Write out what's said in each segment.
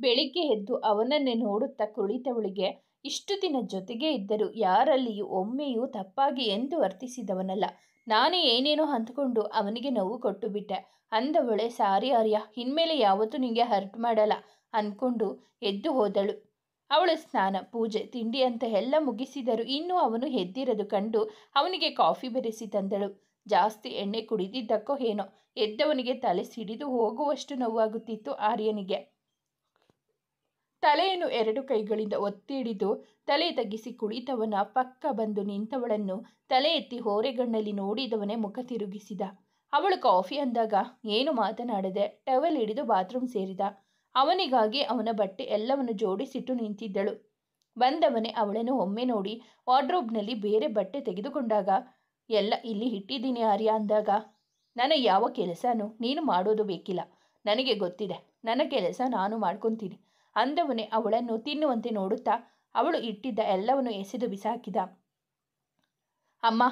ಬೆಳಿಗ್ಗೆ ಎದ್ದು ಅವನನ್ನೇ ನೋಡುತ್ತಾ ಕುಳಿತವಳಿಗೆ ಇಷ್ಟು ದಿನ ಜೊತೆಗೇ ಇದ್ದರೂ ಯಾರಲ್ಲಿಯೂ ಒಮ್ಮೆಯೂ ತಪ್ಪಾಗಿ ಎಂದು ವರ್ತಿಸಿದವನಲ್ಲ. ನಾನೇ ಏನೇನೋ ಅಂದ್ಕೊಂಡು ಅವನಿಗೆ ನೋವು ಕೊಟ್ಟು ಬಿಟ್ಟೆ ಅಂದವಳೆ. ಸಾರಿ ಆರ್ಯ, ಇನ್ಮೇಲೆ ಯಾವತ್ತೂ ನಿಂಗೆ ಹರ್ಟ್ ಮಾಡಲ್ಲ ಅಂದ್ಕೊಂಡು ಎದ್ದು ಹೋದಳು. ಅವಳು ಸ್ನಾನ, ಪೂಜೆ, ತಿಂಡಿ ಅಂತ ಎಲ್ಲ ಮುಗಿಸಿದರು. ಇನ್ನೂ ಅವನು ಎದ್ದಿರದು ಕಂಡು ಅವನಿಗೆ ಕಾಫಿ ಬೆರೆಸಿ ತಂದಳು. ಜಾಸ್ತಿ ಎಣ್ಣೆ ಕುಡಿದಿದ್ದಕ್ಕೋ ಏನೋ ಎದ್ದವನಿಗೆ ತಲೆ ಸಿಡಿದು ಹೋಗುವಷ್ಟು ನೋವಾಗುತ್ತಿತ್ತು. ಆರ್ಯನಿಗೆ ತಲೆಯನ್ನು 2 ಕೈಗಳಿಂದ ಒತ್ತಿ ಹಿಡಿದು ತಲೆ ತಗ್ಗಿಸಿ ಕುಳಿತವನ ಪಕ್ಕ ಬಂದು ನಿಂತವಳನ್ನು ತಲೆ ಎತ್ತಿ ಹೋರೆಗಣ್ಣಲ್ಲಿ ನೋಡಿದವನೇ ಮುಖ ತಿರುಗಿಸಿದ. ಅವಳು ಕಾಫಿ ಅಂದಾಗ ಏನು ಮಾತನಾಡದೆ ಟವೆಲ್ ಹಿಡಿದು ಬಾತ್ರೂಮ್ ಸೇರಿದ. ಅವನಿಗಾಗಿ ಅವನ ಬಟ್ಟೆ ಎಲ್ಲವನ್ನು ಜೋಡಿಸಿಟ್ಟು ನಿಂತಿದ್ದಳು. ಬಂದವನೇ ಅವಳನ್ನು ಒಮ್ಮೆ ನೋಡಿ ವಾರ್ಡ್ರೋಬ್ನಲ್ಲಿ ಬೇರೆ ಬಟ್ಟೆ ತೆಗೆದುಕೊಂಡಾಗ ಎಲ್ಲ ಇಲ್ಲಿ ಇಟ್ಟಿದ್ದೀನಿ ಆರ್ಯ ಅಂದಾಗ, ನನ್ನ ಯಾವ ಕೆಲಸನೂ ನೀನು ಮಾಡೋದು ಬೇಕಿಲ್ಲ, ನನಗೆ ಗೊತ್ತಿದೆ, ನನ್ನ ಕೆಲಸ ನಾನು ಮಾಡ್ಕೊತೀನಿ ಅಂದವನೇ ಅವಳನ್ನು ತಿನ್ನುವಂತೆ ನೋಡುತ್ತಾ ಅವಳು ಇಟ್ಟಿದ್ದ ಎಲ್ಲವನ್ನು ಎಸೆದು ಬಿಸಾಕಿದ. ಅಮ್ಮ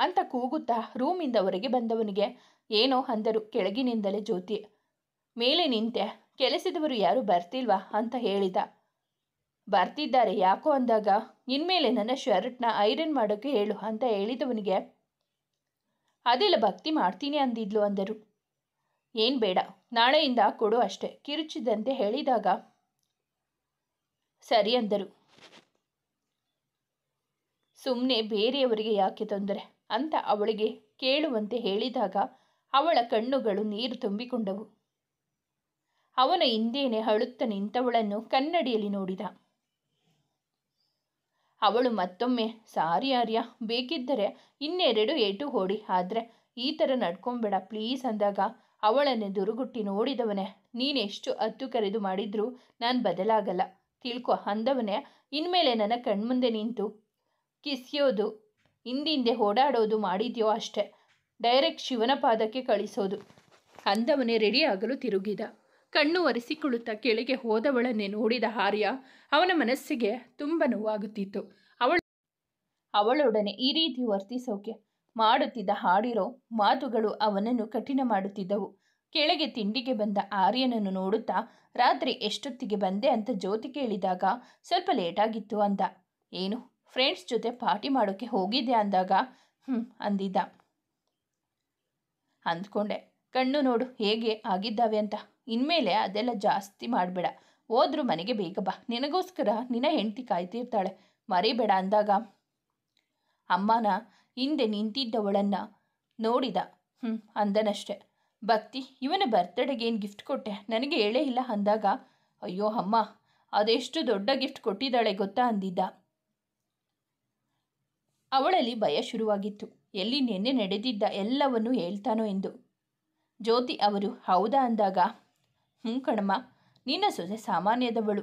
ಅಂತ ಕೂಗುತ್ತಾ ರೂಮಿಂದ ಹೊರಗೆ ಬಂದವನಿಗೆ ಏನೋ ಅಂದರು ಕೆಳಗಿನಿಂದಲೇ ಜ್ಯೋತಿ. ಮೇಲೆ ನಿಂತೆ ಕೆಲಸದವರು ಯಾರು ಬರ್ತಿಲ್ವಾ ಅಂತ ಹೇಳಿದ. ಬರ್ತಿದ್ದಾರೆ ಯಾಕೋ ಅಂದಾಗ, ಇನ್ಮೇಲೆ ನನ್ನ ಶರ್ಟ್ನ ಐರನ್ ಮಾಡೋಕ್ಕೆ ಹೇಳು ಅಂತ ಹೇಳಿದವನಿಗೆ ಅದೆಲ್ಲ ಭಕ್ತಿ ಮಾಡ್ತೀನಿ ಅಂದಿದ್ಲು ಅಂದರು. ಏನು ಬೇಡ, ನಾಳೆಯಿಂದ ಕೊಡು ಅಷ್ಟೆ ಕಿರುಚಿದಂತೆ ಹೇಳಿದಾಗ ಸರಿ ಅಂದರು. ಸುಮ್ಮನೆ ಬೇರೆಯವರಿಗೆ ಯಾಕೆ ತೊಂದರೆ ಅಂತ ಅವಳಿಗೆ ಕೇಳುವಂತೆ ಹೇಳಿದಾಗ ಅವಳ ಕಣ್ಣುಗಳು ನೀರು ತುಂಬಿಕೊಂಡವು. ಅವನ ಹಿಂದೇನೆ ಅಳುತ್ತಾ ನಿಂತವಳನ್ನು ಕನ್ನಡಿಯಲ್ಲಿ ನೋಡಿದ. ಅವಳು ಮತ್ತೊಮ್ಮೆ ಸಾರಿ ಆರ್ಯ, ಬೇಕಿದ್ದರೆ 2 ಏಟು ಹೊಡಿ, ಆದರೆ ಈ ಥರ ನಡ್ಕೊಂಬೇಡ ಪ್ಲೀಸ್ ಅಂದಾಗ ಅವಳನ್ನೇ ದುರುಗುಟ್ಟಿ ನೋಡಿದವನೇ ನೀನೆಷ್ಟು ಹತ್ತು ಕರೆದು ಮಾಡಿದ್ರೂ ನಾನು ಬದಲಾಗಲ್ಲ ತಿಳ್ಕೊ ಅಂದವನೇ. ಇನ್ಮೇಲೆ ನನ್ನ ಕಣ್ಮುಂದೆ ನಿಂತು ಕಿಸಿಯೋದು ಹಿಂದಿಂದೆ ಓಡಾಡೋದು ಮಾಡಿದ್ಯೋ ಅಷ್ಟೇ, ಡೈರೆಕ್ಟ್ ಶಿವನ ಪಾದಕ್ಕೆ ಕಳಿಸೋದು ಅಂದವನೇ ರೆಡಿಯಾಗಲು ತಿರುಗಿದ. ಕಣ್ಣು ಒರೆಸಿಕೊಳ್ಳುತ್ತಾ ಕೆಳಗೆ ಹೋದವಳನ್ನೇ ನೋಡಿದ ಆರ್ಯ ಅವನ ಮನಸ್ಸಿಗೆ ತುಂಬ ನೋವಾಗುತ್ತಿತ್ತು. ಅವಳೊಡನೆ ಈ ರೀತಿ ವರ್ತಿಸೋಕೆ ಮಾಡುತ್ತಿದ್ದ ಹಾಡಿರೋ ಮಾತುಗಳು ಅವನನ್ನು ಕಠಿಣ ಮಾಡುತ್ತಿದ್ದವು. ಕೆಳಗೆ ತಿಂಡಿಗೆ ಬಂದ ಆರ್ಯನನ್ನು ನೋಡುತ್ತಾ ರಾತ್ರಿ ಎಷ್ಟೊತ್ತಿಗೆ ಬಂದೆ ಅಂತ ಜ್ಯೋತಿ ಕೇಳಿದಾಗ ಸ್ವಲ್ಪ ಲೇಟಾಗಿತ್ತು ಅಂದ. ಏನು ಫ್ರೆಂಡ್ಸ್ ಜೊತೆ ಪಾರ್ಟಿ ಮಾಡೋಕ್ಕೆ ಹೋಗಿದ್ದೆ ಅಂದಾಗ ಅಂದಿದ್ದ. ಅಂದ್ಕೊಂಡೆ, ಕಣ್ಣು ನೋಡು ಹೇಗೆ ಆಗಿದ್ದಾವೆ ಅಂತ, ಇನ್ಮೇಲೆ ಅದೆಲ್ಲ ಜಾಸ್ತಿ ಮಾಡಬೇಡ, ಹೋದ್ರೂ ಮನೆಗೆ ಬೇಗ ಬಾ, ನಿನಗೋಸ್ಕರ ನಿನ್ನ ಹೆಂಡತಿ ಕಾಯ್ತಿರ್ತಾಳೆ ಮರಿಬೇಡ ಅಂದಾಗ ಅಮ್ಮನ ಹಿಂದೆ ನಿಂತಿದ್ದವಳನ್ನು ನೋಡಿದ. ಅಂದನಷ್ಟೆ. ಭಕ್ತಿ, ಇವನ ಬರ್ತ್ಡೇಗೆ ಏನು ಗಿಫ್ಟ್ ಕೊಟ್ಟೆ, ನನಗೆ ಹೇಳೇ ಇಲ್ಲ ಅಂದಾಗ ಅಯ್ಯೋ ಅಮ್ಮ, ಅದೆಷ್ಟು ದೊಡ್ಡ ಗಿಫ್ಟ್ ಕೊಟ್ಟಿದ್ದಾಳೆ ಗೊತ್ತಾ ಅಂದಿದ್ದ. ಅವಳಲ್ಲಿ ಭಯ ಶುರುವಾಗಿತ್ತು, ಎಲ್ಲಿ ನೆನ್ನೆ ನಡೆದಿದ್ದ ಎಲ್ಲವನ್ನೂ ಹೇಳ್ತಾನೋ ಎಂದು. ಜ್ಯೋತಿ ಅವರು ಹೌದಾ ಅಂದಾಗ ಕಣಮ್ಮ, ನಿನ್ನ ಸೊಸೆ ಸಾಮಾನ್ಯದವಳು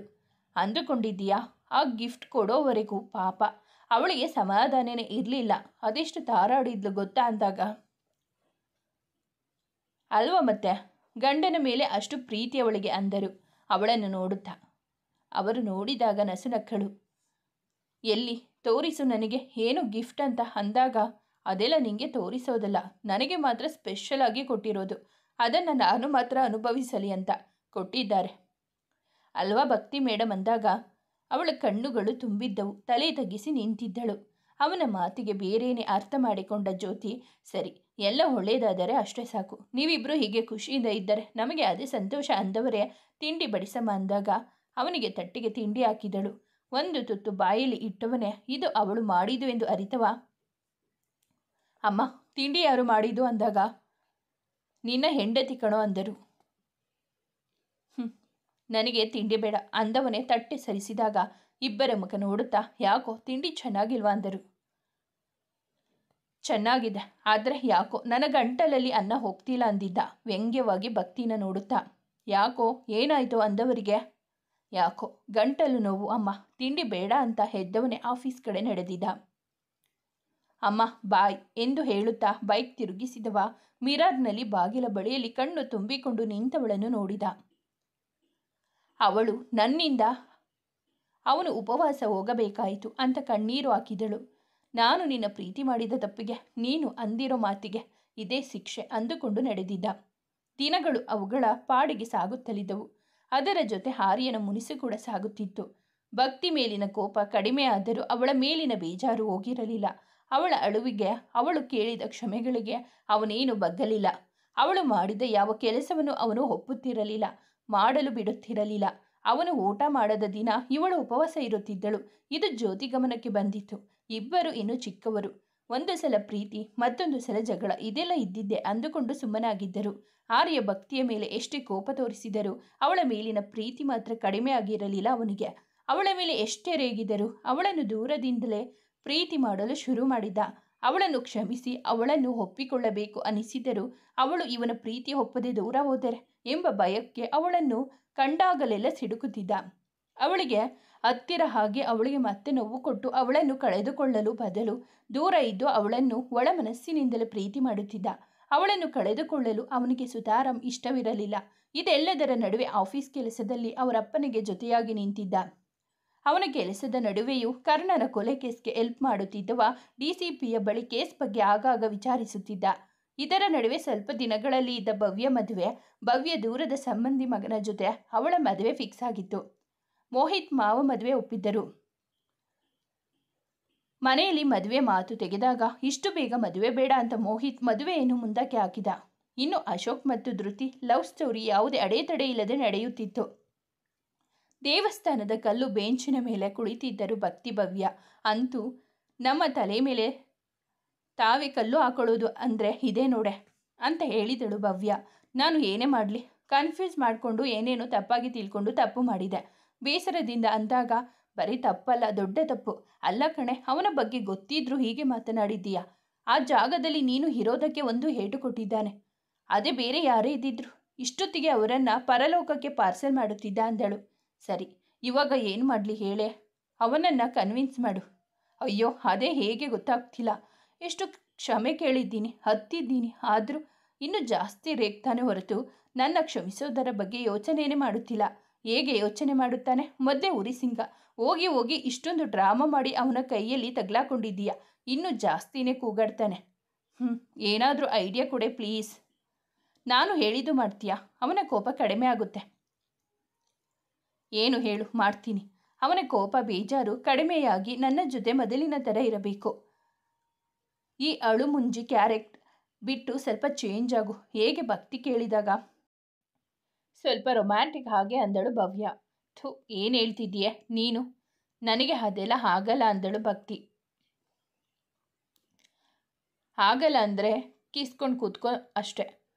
ಅಂದುಕೊಂಡಿದ್ದೀಯಾ, ಆ ಗಿಫ್ಟ್ ಕೊಡೋವರೆಗೂ ಪಾಪ ಅವಳಿಗೆ ಸಮಾಧಾನನೇ ಇರಲಿಲ್ಲ, ಅದೆಷ್ಟು ತಾರಾಡಿದ್ಲು ಗೊತ್ತಾ ಅಂದಾಗ ಅಲ್ವಾ ಮತ್ತೆ, ಗಂಡನ ಮೇಲೆ ಅಷ್ಟು ಪ್ರೀತಿ ಅವಳಿಗೆ ಅಂದರು ಅವಳನ್ನು ನೋಡುತ್ತಾ. ಅವರು ನೋಡಿದಾಗ ನಸುನಕ್ಕಳು. ಎಲ್ಲಿ ತೋರಿಸು ನನಗೆ ಏನು ಗಿಫ್ಟ್ ಅಂತ ಅಂದಾಗ ಅದೆಲ್ಲ ನಿಂಗೆ ತೋರಿಸೋದಲ್ಲ, ನನಗೆ ಮಾತ್ರ ಸ್ಪೆಷಲ್ ಆಗಿ ಕೊಟ್ಟಿರೋದು, ಅದನ್ನು ನಾನು ಮಾತ್ರ ಅನುಭವಿಸಲಿ ಅಂತ ಕೊಟ್ಟಿದ್ದಾರೆ ಅಲ್ವಾ ಭಕ್ತಿ ಮೇಡಮ್ ಅಂದಾಗ ಅವಳ ಕಣ್ಣುಗಳು ತುಂಬಿದ್ದವು. ತಲೆ ತಗ್ಗಿಸಿ ನಿಂತಿದ್ದಳು. ಅವನ ಮಾತಿಗೆ ಬೇರೇನೆ ಅರ್ಥ ಮಾಡಿಕೊಂಡ ಜ್ಯೋತಿ, ಸರಿ ಎಲ್ಲ ಒಳ್ಳೆಯದಾದರೆ ಅಷ್ಟೇ ಸಾಕು, ನೀವಿಬ್ಬರು ಹೀಗೆ ಖುಷಿಯಿಂದ ಇದ್ದರೆ ನಮಗೆ ಅದೇ ಸಂತೋಷ ಅಂದವರೇ ತಿಂಡಿ ಬಡಿಸಮ್ಮ ಅಂದಾಗ ಅವನಿಗೆ ತಟ್ಟೆಗೆ ತಿಂಡಿ ಹಾಕಿದಳು. ಒಂದು ತುತ್ತು ಬಾಯಲ್ಲಿ ಇಟ್ಟವನೇ ಇದು ಅವಳು ಮಾಡಿದ್ದು ಎಂದು ಅರಿತವ. ಅಮ್ಮ, ತಿಂಡಿ ಯಾರು ಮಾಡಿದ್ದು ಅಂದಾಗ ನಿನ್ನ ಹೆಂಡತಿ ಕಣೋ ಅಂದರು. ನನಗೆ ತಿಂಡಿ ಬೇಡ ಅಂದವನೇ ತಟ್ಟೆ ಸರಿಸಿದಾಗ ಇಬ್ಬರ ಮುಖ ನೋಡುತ್ತಾ ಯಾಕೋ ತಿಂಡಿ ಚೆನ್ನಾಗಿಲ್ವಾ ಅಂದರು. ಚೆನ್ನಾಗಿದೆ, ಆದರೆ ಯಾಕೋ ನನ್ನ ಗಂಟಲಲ್ಲಿ ಅನ್ನ ಹೋಗ್ತಿಲ್ಲ ಅಂದಿದ್ದ ವ್ಯಂಗ್ಯವಾಗಿ ಭಕ್ತಿನ ನೋಡುತ್ತಾ. ಯಾಕೋ ಏನಾಯಿತು ಅಂದವರಿಗೆ ಯಾಕೋ ಗಂಟಲು ನೋವು ಅಮ್ಮ, ತಿಂಡಿ ಬೇಡ ಅಂತ ಎದ್ದವನೇ ಆಫೀಸ್ ಕಡೆ ನಡೆದಿದ್ದ. ಅಮ್ಮ ಬಾಯ್ ಎಂದು ಹೇಳುತ್ತಾ ಬೈಕ್ ತಿರುಗಿಸಿದವ ಮಿರರ್ನಲ್ಲಿ ಬಾಗಿಲ ಬಳಿಯಲ್ಲಿ ಕಣ್ಣು ತುಂಬಿಕೊಂಡು ನಿಂತವಳನ್ನು ನೋಡಿದ. ಅವಳು ನನ್ನಿಂದ ಅವನು ಉಪವಾಸ ಹೋಗಬೇಕಾಯಿತು ಅಂತ ಕಣ್ಣೀರು ಹಾಕಿದಳು. ನಾನು ನಿನ್ನ ಪ್ರೀತಿ ಮಾಡಿದ ತಪ್ಪಿಗೆ, ನೀನು ಅಂದಿರೋ ಮಾತಿಗೆ ಇದೇ ಶಿಕ್ಷೆ ಅಂದುಕೊಂಡು ನಡೆದಿದ್ದ. ದಿನಗಳು ಅವುಗಳ ಪಾಡಿಗೆ ಸಾಗುತ್ತಲಿದ್ದವು. ಅದರ ಜೊತೆ ಆರ್ಯನ ಮುನಿಸು ಕೂಡ ಸಾಗುತ್ತಿತ್ತು. ಭಕ್ತಿ ಮೇಲಿನ ಕೋಪ ಕಡಿಮೆಯಾದರೂ ಅವಳ ಮೇಲಿನ ಬೇಜಾರು ಹೋಗಿರಲಿಲ್ಲ. ಅವಳ ಅಳುವಿಗೆ, ಅವಳು ಕೇಳಿದ ಕ್ಷಮೆಗಳಿಗೆ ಅವನೇನು ಬಗ್ಗಲಿಲ್ಲ. ಅವಳು ಮಾಡಿದ ಯಾವ ಕೆಲಸವನ್ನು ಅವನು ಒಪ್ಪುತ್ತಿರಲಿಲ್ಲ, ಮಾಡಲು ಬಿಡುತ್ತಿರಲಿಲ್ಲ. ಅವನು ಊಟ ಮಾಡದ ದಿನ ಇವಳು ಉಪವಾಸ ಇರುತ್ತಿದ್ದಳು. ಇದು ಜ್ಯೋತಿ ಗಮನಕ್ಕೆ ಬಂದಿತ್ತು. ಇಬ್ಬರು ಇನ್ನೂ ಚಿಕ್ಕವರು. ಒಂದು ಸಲ ಪ್ರೀತಿ, ಮತ್ತೊಂದು ಸಲ ಜಗಳ, ಇದೆಲ್ಲ ಇದ್ದಿದ್ದೆ ಅಂದುಕೊಂಡು ಸುಮ್ಮನಾಗಿದ್ದರು. ಆರ್ಯ ಭಕ್ತಿಯ ಮೇಲೆ ಎಷ್ಟೇ ಕೋಪ ತೋರಿಸಿದರೂ ಅವಳ ಮೇಲಿನ ಪ್ರೀತಿ ಮಾತ್ರ ಕಡಿಮೆ ಆಗಿರಲಿಲ್ಲ ಅವನಿಗೆ. ಅವಳ ಮೇಲೆ ಎಷ್ಟೇ ರೇಗಿದರೂ ಅವಳನ್ನು ದೂರದಿಂದಲೇ ಪ್ರೀತಿ ಮಾಡಲು ಶುರು ಮಾಡಿದ. ಅವಳನ್ನು ಕ್ಷಮಿಸಿ ಅವಳನ್ನು ಒಪ್ಪಿಕೊಳ್ಳಬೇಕು ಅನಿಸಿದರೂ ಅವಳು ಇವನ ಪ್ರೀತಿ ಒಪ್ಪದೆ ದೂರ ಹೋದರೆ ಎಂಬ ಭಯಕ್ಕೆ ಅವಳನ್ನು ಕಂಡಾಗಲೆಲ್ಲ ಸಿಡುಕುತ್ತಿದ್ದ. ಅವಳಿಗೆ ಹತ್ತಿರ ಹಾಗೆ ಅವಳಿಗೆ ಮತ್ತೆ ನೋವು ಕೊಟ್ಟು ಅವಳನ್ನು ಕಳೆದುಕೊಳ್ಳಲು ಬದಲು ದೂರ ಇದ್ದು ಅವಳನ್ನು ಒಳ ಮನಸ್ಸಿನಿಂದಲೇ ಪ್ರೀತಿ ಮಾಡುತ್ತಿದ್ದ. ಅವಳನ್ನು ಕಳೆದುಕೊಳ್ಳಲು ಅವನಿಗೆ ಸುತಾರಾಂ ಇಷ್ಟವಿರಲಿಲ್ಲ. ಇದೆಲ್ಲದರ ನಡುವೆ ಆಫೀಸ್ ಕೆಲಸದಲ್ಲಿ ಅವರಪ್ಪನಿಗೆ ಜೊತೆಯಾಗಿ ನಿಂತಿದ್ದ. ಅವನ ಕೆಲಸದ ನಡುವೆಯೂ ಕರ್ಣನ ಕೊಲೆ ಕೇಸ್ಗೆ ಹೆಲ್ಪ್ ಮಾಡುತ್ತಿದ್ದವ ಡಿಸಿಪಿಯ ಬಳಿ ಕೇಸ್ ಬಗ್ಗೆ ಆಗಾಗ ವಿಚಾರಿಸುತ್ತಿದ್ದ. ಇದರ ನಡುವೆ ಸ್ವಲ್ಪ ದಿನಗಳಲ್ಲಿ ಇದ್ದ ಭವ್ಯ ಮದುವೆ. ಭವ್ಯ ದೂರದ ಸಂಬಂಧಿ ಮಗನ ಜೊತೆ ಅವಳ ಮದುವೆ ಫಿಕ್ಸ್ ಆಗಿತ್ತು. ಮೋಹಿತ್ ಮಾವ ಮದುವೆ ಒಪ್ಪಿದ್ದರು. ಮನೆಯಲ್ಲಿ ಮದುವೆ ಮಾತು ತೆಗೆದಾಗ ಇಷ್ಟು ಬೇಗ ಮದುವೆ ಬೇಡ ಅಂತ ಮೋಹಿತ್ ಮದುವೆಯನ್ನು ಮುಂದಕ್ಕೆ ಹಾಕಿದ. ಇನ್ನು ಅಶೋಕ್ ಮತ್ತು ಧೃತಿ ಲವ್ ಸ್ಟೋರಿ ಯಾವುದೇ ಅಡೆತಡೆ ಇಲ್ಲದೆ ನಡೆಯುತ್ತಿತ್ತು. ದೇವಸ್ಥಾನದ ಕಲ್ಲು ಬೆಂಚಿನ ಮೇಲೆ ಕುಳಿತಿದ್ದರು ಭಕ್ತಿ ಭವ್ಯ. ಅಂತೂ ನಮ್ಮ ತಲೆ ಮೇಲೆ ತಾವೇ ಕಲ್ಲು ಹಾಕೊಳ್ಳೋದು ಅಂದರೆ ಇದೇ ನೋಡೆ ಅಂತ ಹೇಳಿದಳು ಭವ್ಯ. ನಾನು ಏನೇ ಮಾಡಲಿ, ಕನ್ಫ್ಯೂಸ್ ಮಾಡಿಕೊಂಡು ಏನೇನೋ ತಪ್ಪಾಗಿ ತಿಳ್ಕೊಂಡು ತಪ್ಪು ಮಾಡಿದೆ. ಬೇಸರದಿಂದ ಅಂದಾಗ ಬರೀ ತಪ್ಪಲ್ಲ, ದೊಡ್ಡ ತಪ್ಪು. ಅಲ್ಲ ಕಣೆ, ಅವನ ಬಗ್ಗೆ ಗೊತ್ತಿದ್ರೂ ಹೀಗೆ ಮಾತನಾಡಿದ್ದೀಯಾ? ಆ ಜಾಗದಲ್ಲಿ ನೀನು ಇರೋದಕ್ಕೆ ಒಂದು ಏಟು ಕೊಟ್ಟಿದ್ದಾನೆ. ಅದೇ ಬೇರೆ ಯಾರೇ ಇದ್ದಿದ್ರು ಇಷ್ಟೊತ್ತಿಗೆ ಅವರನ್ನು ಪರಲೋಕಕ್ಕೆ ಪಾರ್ಸಲ್ ಮಾಡುತ್ತಿದ್ದ ಅಂದಳು. ಸರಿ, ಇವಾಗ ಏನು ಮಾಡಲಿ ಹೇಳೆ? ಅವನನ್ನು ಕನ್ವಿನ್ಸ್ ಮಾಡು. ಅಯ್ಯೋ, ಅದೇ ಹೇಗೆ ಗೊತ್ತಾಗ್ತಿಲ್ಲ. ಎಷ್ಟು ಕ್ಷಮೆ ಕೇಳಿದ್ದೀನಿ, ಹತ್ತಿದ್ದೀನಿ, ಆದರೂ ಇನ್ನೂ ಜಾಸ್ತಿ ರೇಗ್ತಾನೆ ಹೊರತು ನನ್ನ ಕ್ಷಮಿಸೋದರ ಬಗ್ಗೆ ಯೋಚನೆಯೇ ಮಾಡುತ್ತಿಲ್ಲ. ಹೇಗೆ ಯೋಚನೆ ಮಾಡುತ್ತಾನೆ? ಮೊದಲೇ ಉರಿಸಿಂಗ. ಹೋಗಿ ಹೋಗಿ ಇಷ್ಟೊಂದು ಡ್ರಾಮಾ ಮಾಡಿ ಅವನ ಕೈಯಲ್ಲಿ ತಗ್ಲಾಕೊಂಡಿದ್ದೀಯಾ. ಇನ್ನೂ ಜಾಸ್ತಿನೇ ಕೂಗಾಡ್ತಾನೆ. ಏನಾದರೂ ಐಡಿಯಾ ಕೊಡೆ ಪ್ಲೀಸ್. ನಾನು ಹೇಳಿದ್ದು ಮಾಡ್ತೀಯಾ? ಅವನ ಕೋಪ ಕಡಿಮೆ ಆಗುತ್ತೆ. ಏನು ಹೇಳು, ಮಾಡ್ತೀನಿ. ಅವನ ಕೋಪ ಬೇಜಾರು ಕಡಿಮೆಯಾಗಿ ನನ್ನ ಜೊತೆ ಮೊದಲಿನ ಥರ ಇರಬೇಕು. ಈ ಅಳು ಮುಂಜಿ ಕ್ಯಾರೆಕ್ಟ್ ಬಿಟ್ಟು ಸ್ವಲ್ಪ ಚೇಂಜ್ ಆಗು. ಹೇಗೆ ಭಕ್ತಿ ಕೇಳಿದಾಗ ಸ್ವಲ್ಪ ರೊಮ್ಯಾಂಟಿಕ್ ಹಾಗೆ ಅಂದಳು ಭವ್ಯ. ಥು, ಏನು ಹೇಳ್ತಿದ್ದೀಯ ನೀನು? ನನಗೆ ಅದೆಲ್ಲ ಆಗಲ್ಲ ಅಂದಳು ಭಕ್ತಿ. ಆಗಲ್ಲ ಅಂದರೆ ಕಿಸ್ಕೊಂಡು ಕೂತ್ಕೊ ಅಷ್ಟೆ.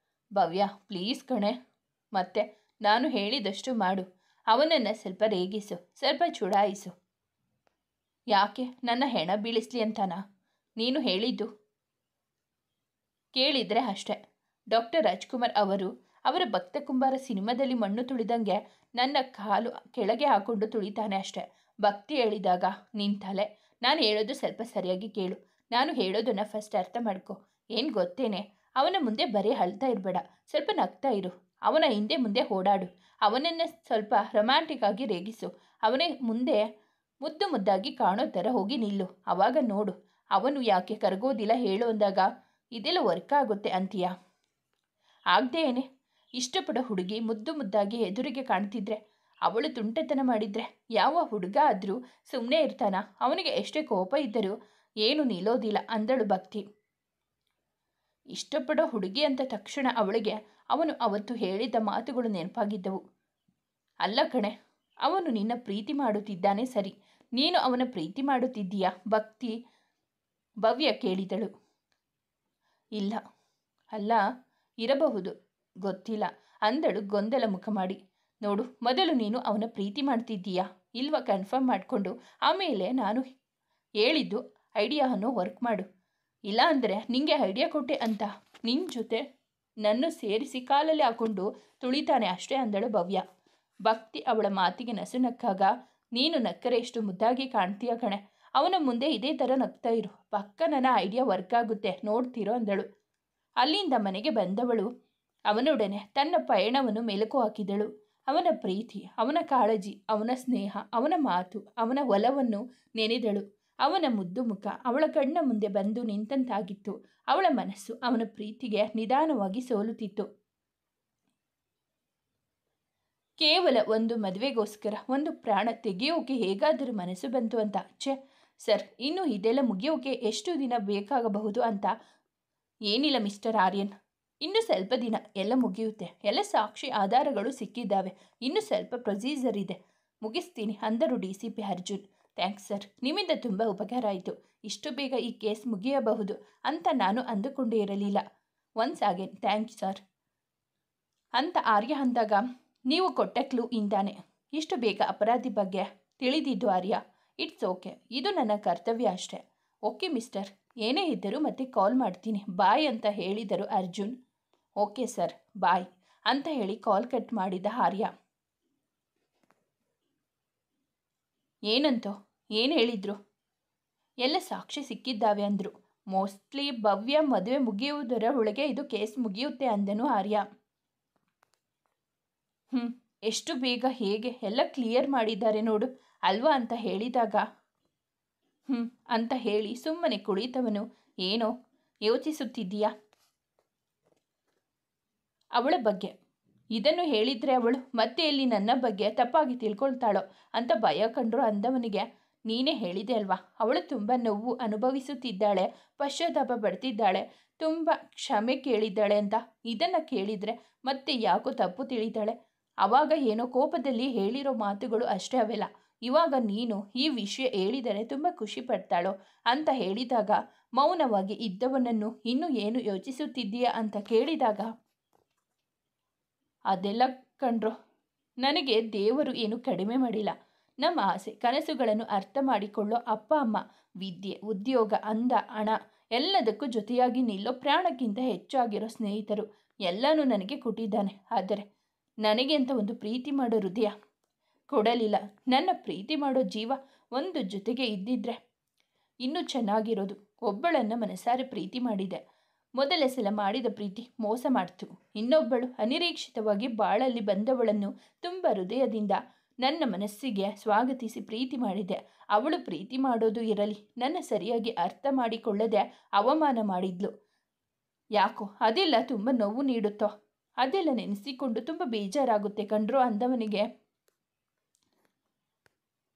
ಭವ್ಯ ಪ್ಲೀಸ್ ಕಣೆ, ಮತ್ತೆ ನಾನು ಹೇಳಿದಷ್ಟು ಮಾಡು. ಅವನನ್ನು ಸ್ವಲ್ಪ ರೇಗಿಸು, ಸ್ವಲ್ಪ ಚುಡಾಯಿಸು. ಯಾಕೆ, ನನ್ನ ಹೆಣ ಬೀಳಿಸ್ಲಿ ಅಂತನಾ ನೀನು ಹೇಳಿದ್ದು? ಕೇಳಿದರೆ ಅಷ್ಟೆ. ಡಾಕ್ಟರ್ ರಾಜ್ಕುಮಾರ್ ಅವರ ಭಕ್ತ ಕುಂಬಾರ ಸಿನಿಮಾದಲ್ಲಿ ಮಣ್ಣು ತುಳಿದಂಗೆ ನನ್ನ ಕಾಲು ಕೆಳಗೆ ಹಾಕೊಂಡು ತುಳಿತಾನೆ ಅಷ್ಟೆ. ಭಕ್ತಿ ಹೇಳಿದಾಗ ನಿಂತಲೆ. ನಾನು ಹೇಳೋದು ಸ್ವಲ್ಪ ಸರಿಯಾಗಿ ಕೇಳು. ನಾನು ಹೇಳೋದನ್ನು ಫಸ್ಟ್ ಅರ್ಥ ಮಾಡ್ಕೊ. ಏನು ಗೊತ್ತೇನೆ, ಅವನ ಮುಂದೆ ಬರೀ ಅಳ್ತಾ ಇರಬೇಡ, ಸ್ವಲ್ಪ ನಗ್ತಾ ಇರು. ಅವನ ಹಿಂದೆ ಮುಂದೆ ಓಡಾಡು. ಅವನನ್ನು ಸ್ವಲ್ಪ ರೊಮ್ಯಾಂಟಿಕ್ ಆಗಿ ರೇಗಿಸು. ಅವನೇ ಮುಂದೆ ಮುದ್ದು ಮುದ್ದಾಗಿ ಕಾಣೋ ಥರ ಹೋಗಿ ನಿಲ್ಲು. ಆವಾಗ ನೋಡು ಅವನು ಯಾಕೆ ಕರಗೋದಿಲ್ಲ ಹೇಳು ಅಂದಾಗ ಇದೆಲ್ಲ ವರ್ಕ್ ಆಗುತ್ತೆ ಅಂತೀಯ. ಆಗದೆ ಏನೇ? ಇಷ್ಟಪಡೋ ಹುಡುಗಿ ಮುದ್ದು ಮುದ್ದಾಗಿ ಎದುರಿಗೆ ಕಾಣ್ತಿದ್ರೆ, ಅವಳು ತುಂಟತನ ಮಾಡಿದರೆ ಯಾವ ಹುಡುಗ ಆದರೂ ಸುಮ್ಮನೆ ಇರ್ತಾನ? ಅವನಿಗೆ ಎಷ್ಟೇ ಕೋಪ ಇದ್ದರೂ ಏನು ನಿಲ್ಲೋದಿಲ್ಲ ಅಂದಳು ಭಕ್ತಿ. ಇಷ್ಟಪಡೋ ಹುಡುಗಿ ಅಂತ ತಕ್ಷಣ ಅವಳಿಗೆ ಅವನು ಅವತ್ತು ಹೇಳಿದ ಮಾತುಗಳು ನೆನಪಾಗಿದ್ದವು. ಅಲ್ಲ ಕಣೆ, ಅವನು ನಿನ್ನ ಪ್ರೀತಿ ಮಾಡುತ್ತಿದ್ದಾನೆ ಸರಿ, ನೀನು ಅವನ ಪ್ರೀತಿ ಮಾಡುತ್ತಿದ್ದೀಯಾ ಭಕ್ತಿ? ಭವ್ಯ ಕೇಳಿದಳು. ಇಲ್ಲ, ಅಲ್ಲ, ಇರಬಹುದು, ಗೊತ್ತಿಲ್ಲ ಅಂದಳು ಗೊಂದಲ ಮುಖ ಮಾಡಿ. ನೋಡು, ಮೊದಲು ನೀನು ಅವನ ಪ್ರೀತಿ ಮಾಡ್ತಿದ್ದೀಯಾ ಇಲ್ವಾ ಕನ್ಫರ್ಮ್ ಮಾಡಿಕೊಂಡು ಆಮೇಲೆ ನಾನು ಹೇಳಿದ್ದು ಐಡಿಯಾವನ್ನು ವರ್ಕ್ ಮಾಡು. ಇಲ್ಲ ಅಂದರೆ ನಿಂಗೆ ಐಡಿಯಾ ಕೊಟ್ಟೆ ಅಂತ ನಿನ್ನ ಜೊತೆ ನನ್ನ ಸೇರಿಸಿ ಕಾಲಲ್ಲಿ ಹಾಕೊಂಡು ತುಳಿತಾನೆ ಅಷ್ಟೇ ಅಂದಳು ಭವ್ಯ. ಭಕ್ತಿ ಅವಳ ಮಾತಿಗೆ ನಸು ನಕ್ಕಾಗ, ನೀನು ನಕ್ಕರೆ ಎಷ್ಟು ಮುದ್ದಾಗಿ ಕಾಣ್ತೀಯ ಕಣೆ. ಅವನ ಮುಂದೆ ಇದೇ ಥರ ನಗ್ತಾ ಇರು, ಪಕ್ಕ ನನ್ನ ಐಡಿಯಾ ವರ್ಕ್ ಆಗುತ್ತೆ ನೋಡ್ತಿರೋ ಅಂದಳು. ಅಲ್ಲಿಂದ ಮನೆಗೆ ಬಂದವಳು ಅವನೊಡನೆ ತನ್ನ ಪಯಣವನ್ನು ಮೆಲುಕು ಹಾಕಿದಳು. ಅವನ ಪ್ರೀತಿ, ಅವನ ಕಾಳಜಿ, ಅವನ ಸ್ನೇಹ, ಅವನ ಮಾತು, ಅವನ ಒಲವನ್ನು ನೆನೆದಳು. ಅವನ ಮುದ್ದು ಮುಖ ಅವಳ ಕಣ್ಣ ಮುಂದೆ ಬಂದು ನಿಂತಂತಾಗಿತ್ತು. ಅವಳ ಮನಸ್ಸು ಅವನ ಪ್ರೀತಿಗೆ ನಿಧಾನವಾಗಿ ಸೋಲುತ್ತಿತ್ತು. ಕೇವಲ ಒಂದು ಮದುವೆಗೋಸ್ಕರ ಒಂದು ಪ್ರಾಣ ತೆಗೆಯೋಕೆ ಹೇಗಾದರೂ ಮನಸ್ಸು ಬಂತು ಅಂತ. ಸರ್, ಇನ್ನು ಇದೆಲ್ಲ ಮುಗಿಯೋಕೆ ಎಷ್ಟು ದಿನ ಬೇಕಾಗಬಹುದು ಅಂತ. ಏನಿಲ್ಲ ಮಿಸ್ಟರ್ ಆರ್ಯನ್, ಇನ್ನು ಸ್ವಲ್ಪ ದಿನ ಎಲ್ಲ ಮುಗಿಯುತ್ತೆ. ಎಲ್ಲ ಸಾಕ್ಷಿ ಆಧಾರಗಳು ಸಿಕ್ಕಿದ್ದಾವೆ. ಇನ್ನು ಸ್ವಲ್ಪ ಪ್ರೊಸೀಜರ್ ಇದೆ, ಮುಗಿಸ್ತೀನಿ ಅಂದರು DCP ಅರ್ಜುನ್. ಥ್ಯಾಂಕ್ಸ್ ಸರ್, ನಿಮ್ಮಿಂದ ತುಂಬ ಉಪಕಾರ ಆಯಿತು. ಇಷ್ಟು ಬೇಗ ಈ ಕೇಸ್ ಮುಗಿಯಬಹುದು ಅಂತ ನಾನು ಅಂದುಕೊಂಡೇ ಇರಲಿಲ್ಲ. Once again thank you sir ಅಂತ ಆರ್ಯ ಅಂದಾಗ, ನೀವು ಕೊಟ್ಟ ಕ್ಲೂ ಇಂದಾನೆ ಇಷ್ಟು ಬೇಗ ಅಪರಾಧಿ ಬಗ್ಗೆ ತಿಳಿದಿದ್ದು ಆರ್ಯ. ಇಟ್ಸ್ ಓಕೆ, ಇದು ನನ್ನ ಕರ್ತವ್ಯ ಅಷ್ಟೇ. ಓಕೆ ಮಿಸ್ಟರ್, ಏನೇ ಇದ್ದರೂ ಮತ್ತೆ ಕಾಲ್ ಮಾಡ್ತೀನಿ, ಬಾಯ್ ಅಂತ ಹೇಳಿದರು ಅರ್ಜುನ್. ಓಕೆ ಸರ್, ಬಾಯ್ ಅಂತ ಹೇಳಿ ಕಾಲ್ ಕಟ್ ಮಾಡಿದ ಆರ್ಯ. ಏನಂತೋ, ಏನು ಹೇಳಿದ್ರು? ಎಲ್ಲ ಸಾಕ್ಷಿ ಸಿಕ್ಕಿದ್ದಾವೆ ಅಂದರು. ಮೋಸ್ಟ್ಲಿ ಭವ್ಯ ಮದುವೆ ಮುಗಿಯುವುದರ ಒಳಗೆ ಇದು ಕೇಸ್ ಮುಗಿಯುತ್ತೆ ಅಂದನು ಆರ್ಯ. ಎಷ್ಟು ಬೇಗ ಹೇಗೆ ಎಲ್ಲ ಕ್ಲಿಯರ್ ಮಾಡಿದ್ದಾರೆ ನೋಡು ಅಲ್ವಾ ಅಂತ ಹೇಳಿದಾಗ, ಅಂತ ಹೇಳಿ ಸುಮ್ಮನೆ ಕುಳಿತವನು, ಏನೋ ಯೋಚಿಸುತ್ತಿದ್ದೀಯಾ ಅವಳ ಬಗ್ಗೆ? ಇದನ್ನು ಹೇಳಿದರೆ ಅವಳು ಮತ್ತೆ ಎಲ್ಲಿ ನನ್ನ ಬಗ್ಗೆ ತಪ್ಪಾಗಿ ತಿಳ್ಕೊಳ್ತಾಳೋ ಅಂತ ಭಯ ಕಂಡ್ರು ಅಂದವನಿಗೆ, ನೀನೇ ಹೇಳಿದೆ ಅಲ್ವಾ, ಅವಳು ತುಂಬ ನೋವು ಅನುಭವಿಸುತ್ತಿದ್ದಾಳೆ, ಪಶ್ಚಾತ್ತಾಪ ಪಡ್ತಿದ್ದಾಳೆ, ತುಂಬ ಕ್ಷಮೆ ಕೇಳಿದ್ದಾಳೆ ಅಂತ. ಇದನ್ನು ಕೇಳಿದರೆ ಮತ್ತೆ ಯಾಕೋ ತಪ್ಪು ತಿಳಿತಾಳೆ. ಆವಾಗ ಏನೋ ಕೋಪದಲ್ಲಿ ಹೇಳಿರೋ ಮಾತುಗಳು ಅಷ್ಟೇ ಅವೆಲ್ಲ. ಇವಾಗ ನೀನು ಈ ವಿಷಯ ಹೇಳಿದರೆ ತುಂಬ ಖುಷಿ ಪಡ್ತಾಳೋ ಅಂತ ಹೇಳಿದಾಗ, ಮೌನವಾಗಿ ಇದ್ದವನನ್ನು ಇನ್ನೂ ಏನು ಯೋಚಿಸುತ್ತಿದ್ದೀಯಾ ಅಂತ ಕೇಳಿದಾಗ, ಅದೆಲ್ಲ ಕಂಡ್ರೋ, ನನಗೆ ದೇವರು ಏನು ಕಡಿಮೆ ಮಾಡಿಲ್ಲ. ನಮ್ಮ ಆಸೆ ಕನಸುಗಳನ್ನು ಅರ್ಥ ಮಾಡಿಕೊಳ್ಳೋ ಅಪ್ಪ ಅಮ್ಮ, ವಿದ್ಯೆ, ಉದ್ಯೋಗ, ಅಂದ, ಹಣ ಎಲ್ಲದಕ್ಕೂ ಜೊತೆಯಾಗಿ ನಿಲ್ಲೋ ಪ್ರಾಣಕ್ಕಿಂತ ಹೆಚ್ಚಾಗಿರೋ ಸ್ನೇಹಿತರು ಎಲ್ಲನೂ ನನಗೆ ಕೊಟ್ಟಿದ್ದಾನೆ. ಆದರೆ ನನಗೆ ಅಂತ ಒಂದು ಪ್ರೀತಿ ಮಾಡೋ ಹೃದಯ ಕೊಡಲಿಲ್ಲ. ನನ್ನ ಪ್ರೀತಿ ಮಾಡೋ ಜೀವ ಒಂದು ಜೊತೆಗೆ ಇದ್ದಿದ್ರೆ ಇನ್ನೂ ಚೆನ್ನಾಗಿರೋದು. ಒಬ್ಬಳನ್ನು ಮನಸಾರೆ ಪ್ರೀತಿ ಮಾಡಿದೆ. ಮೊದಲ ಸಲ ಮಾಡಿದ ಪ್ರೀತಿ ಮೋಸ ಮಾಡ್ತು. ಇನ್ನೊಬ್ಬಳು ಅನಿರೀಕ್ಷಿತವಾಗಿ ಬಾಳಲ್ಲಿ ಬಂದವಳನ್ನು ತುಂಬ ಹೃದಯದಿಂದ ನನ್ನ ಮನಸ್ಸಿಗೆ ಸ್ವಾಗತಿಸಿ ಪ್ರೀತಿ ಮಾಡಿದೆ. ಅವಳು ಪ್ರೀತಿ ಮಾಡೋದು ಇರಲಿ, ನನ್ನ ಸರಿಯಾಗಿ ಅರ್ಥ ಮಾಡಿಕೊಳ್ಳದೆ ಅವಮಾನ ಮಾಡಿದ್ಲು. ಯಾಕೋ ಅದೆಲ್ಲ ತುಂಬ ನೋವು ನೀಡುತ್ತೋ. ಅದೆಲ್ಲ ನೆನೆಸಿಕೊಂಡು ತುಂಬ ಬೇಜಾರಾಗುತ್ತೆ ಕಂಡ್ರೋ ಅಂದವನಿಗೆ,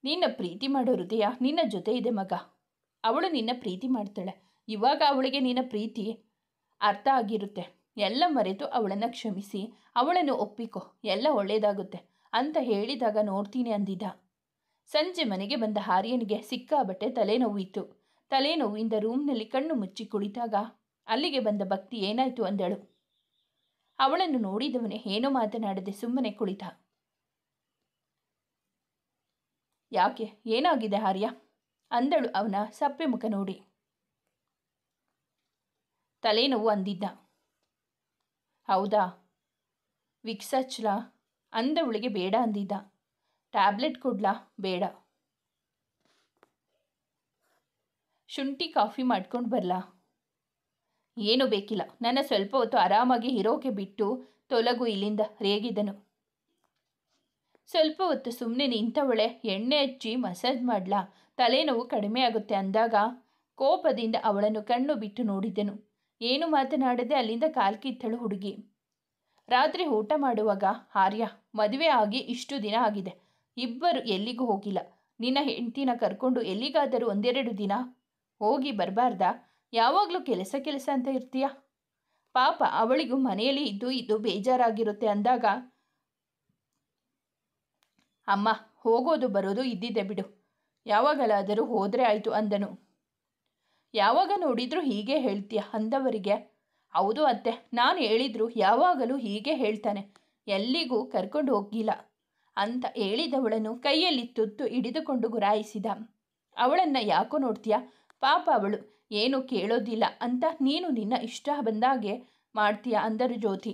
ನಿನ್ನ ಪ್ರೀತಿ ಮಾಡೋ ಹೃದಯ ನಿನ್ನ ಜೊತೆ ಇದೆ ಮಗ. ಅವಳು ನಿನ್ನ ಪ್ರೀತಿ ಮಾಡ್ತಾಳೆ. ಇವಾಗ ಅವಳಿಗೆ ನಿನ್ನ ಪ್ರೀತಿ ಅರ್ಥ ಆಗಿರುತ್ತೆ. ಎಲ್ಲ ಮರೆತು ಅವಳನ್ನು ಕ್ಷಮಿಸಿ ಅವಳನ್ನು ಒಪ್ಪಿಕೊ, ಎಲ್ಲ ಒಳ್ಳೆಯದಾಗುತ್ತೆ ಅಂತ ಹೇಳಿದಾಗ ನೋಡ್ತೀನಿ ಅಂದಿದ್ದ. ಸಂಜೆ ಮನೆಗೆ ಬಂದ ಆರ್ಯನಿಗೆ ಸಿಕ್ಕಾಬಟ್ಟೆ ತಲೆನೋವಿತ್ತು. ತಲೆನೋವಿಂದ ರೂಮ್ನಲ್ಲಿ ಕಣ್ಣು ಮುಚ್ಚಿ ಕುಳಿತಾಗ ಅಲ್ಲಿಗೆ ಬಂದ ಭಕ್ತಿ ಏನಾಯಿತು ಅಂದಳು. ಅವಳನ್ನು ನೋಡಿದವನೇ ಏನೋ ಮಾತನಾಡದೆ ಸುಮ್ಮನೆ ಕುಳಿತ. ಯಾಕೆ, ಏನಾಗಿದೆ ಆರ್ಯ ಅಂದಳು ಅವನ ಸಪ್ಪೆ ಮುಖ ನೋಡಿ. ತಲೆನೋವು ಅಂದಿದ್ದ. ಹೌದಾ, ವಿಕ್ಸ್ ಹಚ್ಲಾ ಅಂದವಳಿಗೆ. ಬೇಡ ಅಂದಿದ್ದ. ಟ್ಯಾಬ್ಲೆಟ್ ಕೊಡ್ಲಾ? ಬೇಡ. ಶುಂಠಿ ಕಾಫಿ ಮಾಡ್ಕೊಂಡು ಬರಲಾ? ಏನೂ ಬೇಕಿಲ್ಲ. ನನ್ನ ಸ್ವಲ್ಪ ಹೊತ್ತು ಆರಾಮಾಗಿ ಇರೋಕೆ ಬಿಟ್ಟು ತೊಲಗು ಇಲ್ಲಿಂದ ರೇಗಿದನು. ಸ್ವಲ್ಪ ಹೊತ್ತು ಸುಮ್ಮನೆ ನಿಂತವಳೆ ಎಣ್ಣೆ ಹಚ್ಚಿ ಮಸಾಜ್ ಮಾಡ್ಲಾ, ತಲೆನೋವು ಕಡಿಮೆ ಆಗುತ್ತೆ ಅಂದಾಗ ಕೋಪದಿಂದ ಅವಳನ್ನು ಕಣ್ಣು ಬಿಟ್ಟು ನೋಡಿದನು. ಏನು ಮಾತನಾಡದೆ ಅಲ್ಲಿಂದ ಕಾಲ್ಕಿತ್ತಳು ಹುಡುಗಿ. ರಾತ್ರಿ ಊಟ ಮಾಡುವಾಗ, ಆರ್ಯ, ಮದುವೆ ಆಗಿ ಇಷ್ಟು ದಿನ ಆಗಿದೆ, ಇಬ್ಬರು ಎಲ್ಲಿಗೂ ಹೋಗಿಲ್ಲ. ನಿನ್ನ ಹೆಂಡತಿನ ಕರ್ಕೊಂಡು ಎಲ್ಲಿಗಾದರೂ ಒಂದೆರಡು ದಿನ ಹೋಗಿ ಬರಬಾರ್ದಾ? ಯಾವಾಗಲೂ ಕೆಲಸ ಅಂತ ಇರ್ತೀಯ. ಪಾಪ ಅವಳಿಗೂ ಮನೆಯಲ್ಲಿ ಇದ್ದು ಬೇಜಾರಾಗಿರುತ್ತೆ ಅಂದಾಗ, ಅಮ್ಮ, ಹೋಗೋದು ಬರೋದು ಇದ್ದಿದ್ದೆ ಬಿಡು, ಯಾವಾಗಲಾದರೂ ಹೋದರೆ ಆಯಿತು ಅಂದನು. ಯಾವಾಗ ನೋಡಿದ್ರು ಹೀಗೆ ಹೇಳ್ತೀಯ ಅಂದವರಿಗೆ, ಹೌದು ಅತ್ತೆ, ನಾನು ಹೇಳಿದ್ರು ಯಾವಾಗಲೂ ಹೀಗೆ ಹೇಳ್ತಾನೆ, ಎಲ್ಲಿಗೂ ಕರ್ಕೊಂಡು ಹೋಗಿಲ್ಲ ಅಂತ ಹೇಳಿದವಳನ್ನು ಕೈಯಲ್ಲಿ ತುತ್ತು ಹಿಡಿದುಕೊಂಡು ಗುರಾಯಿಸಿದ. ಅವಳನ್ನು ಯಾಕೋ ನೋಡ್ತೀಯ, ಪಾಪ ಅವಳು ಏನು ಕೇಳೋದಿಲ್ಲ ಅಂತ ನೀನು ನಿನ್ನ ಇಷ್ಟ ಬಂದಾಗೆ ಮಾಡ್ತೀಯ ಅಂದರು ಜ್ಯೋತಿ.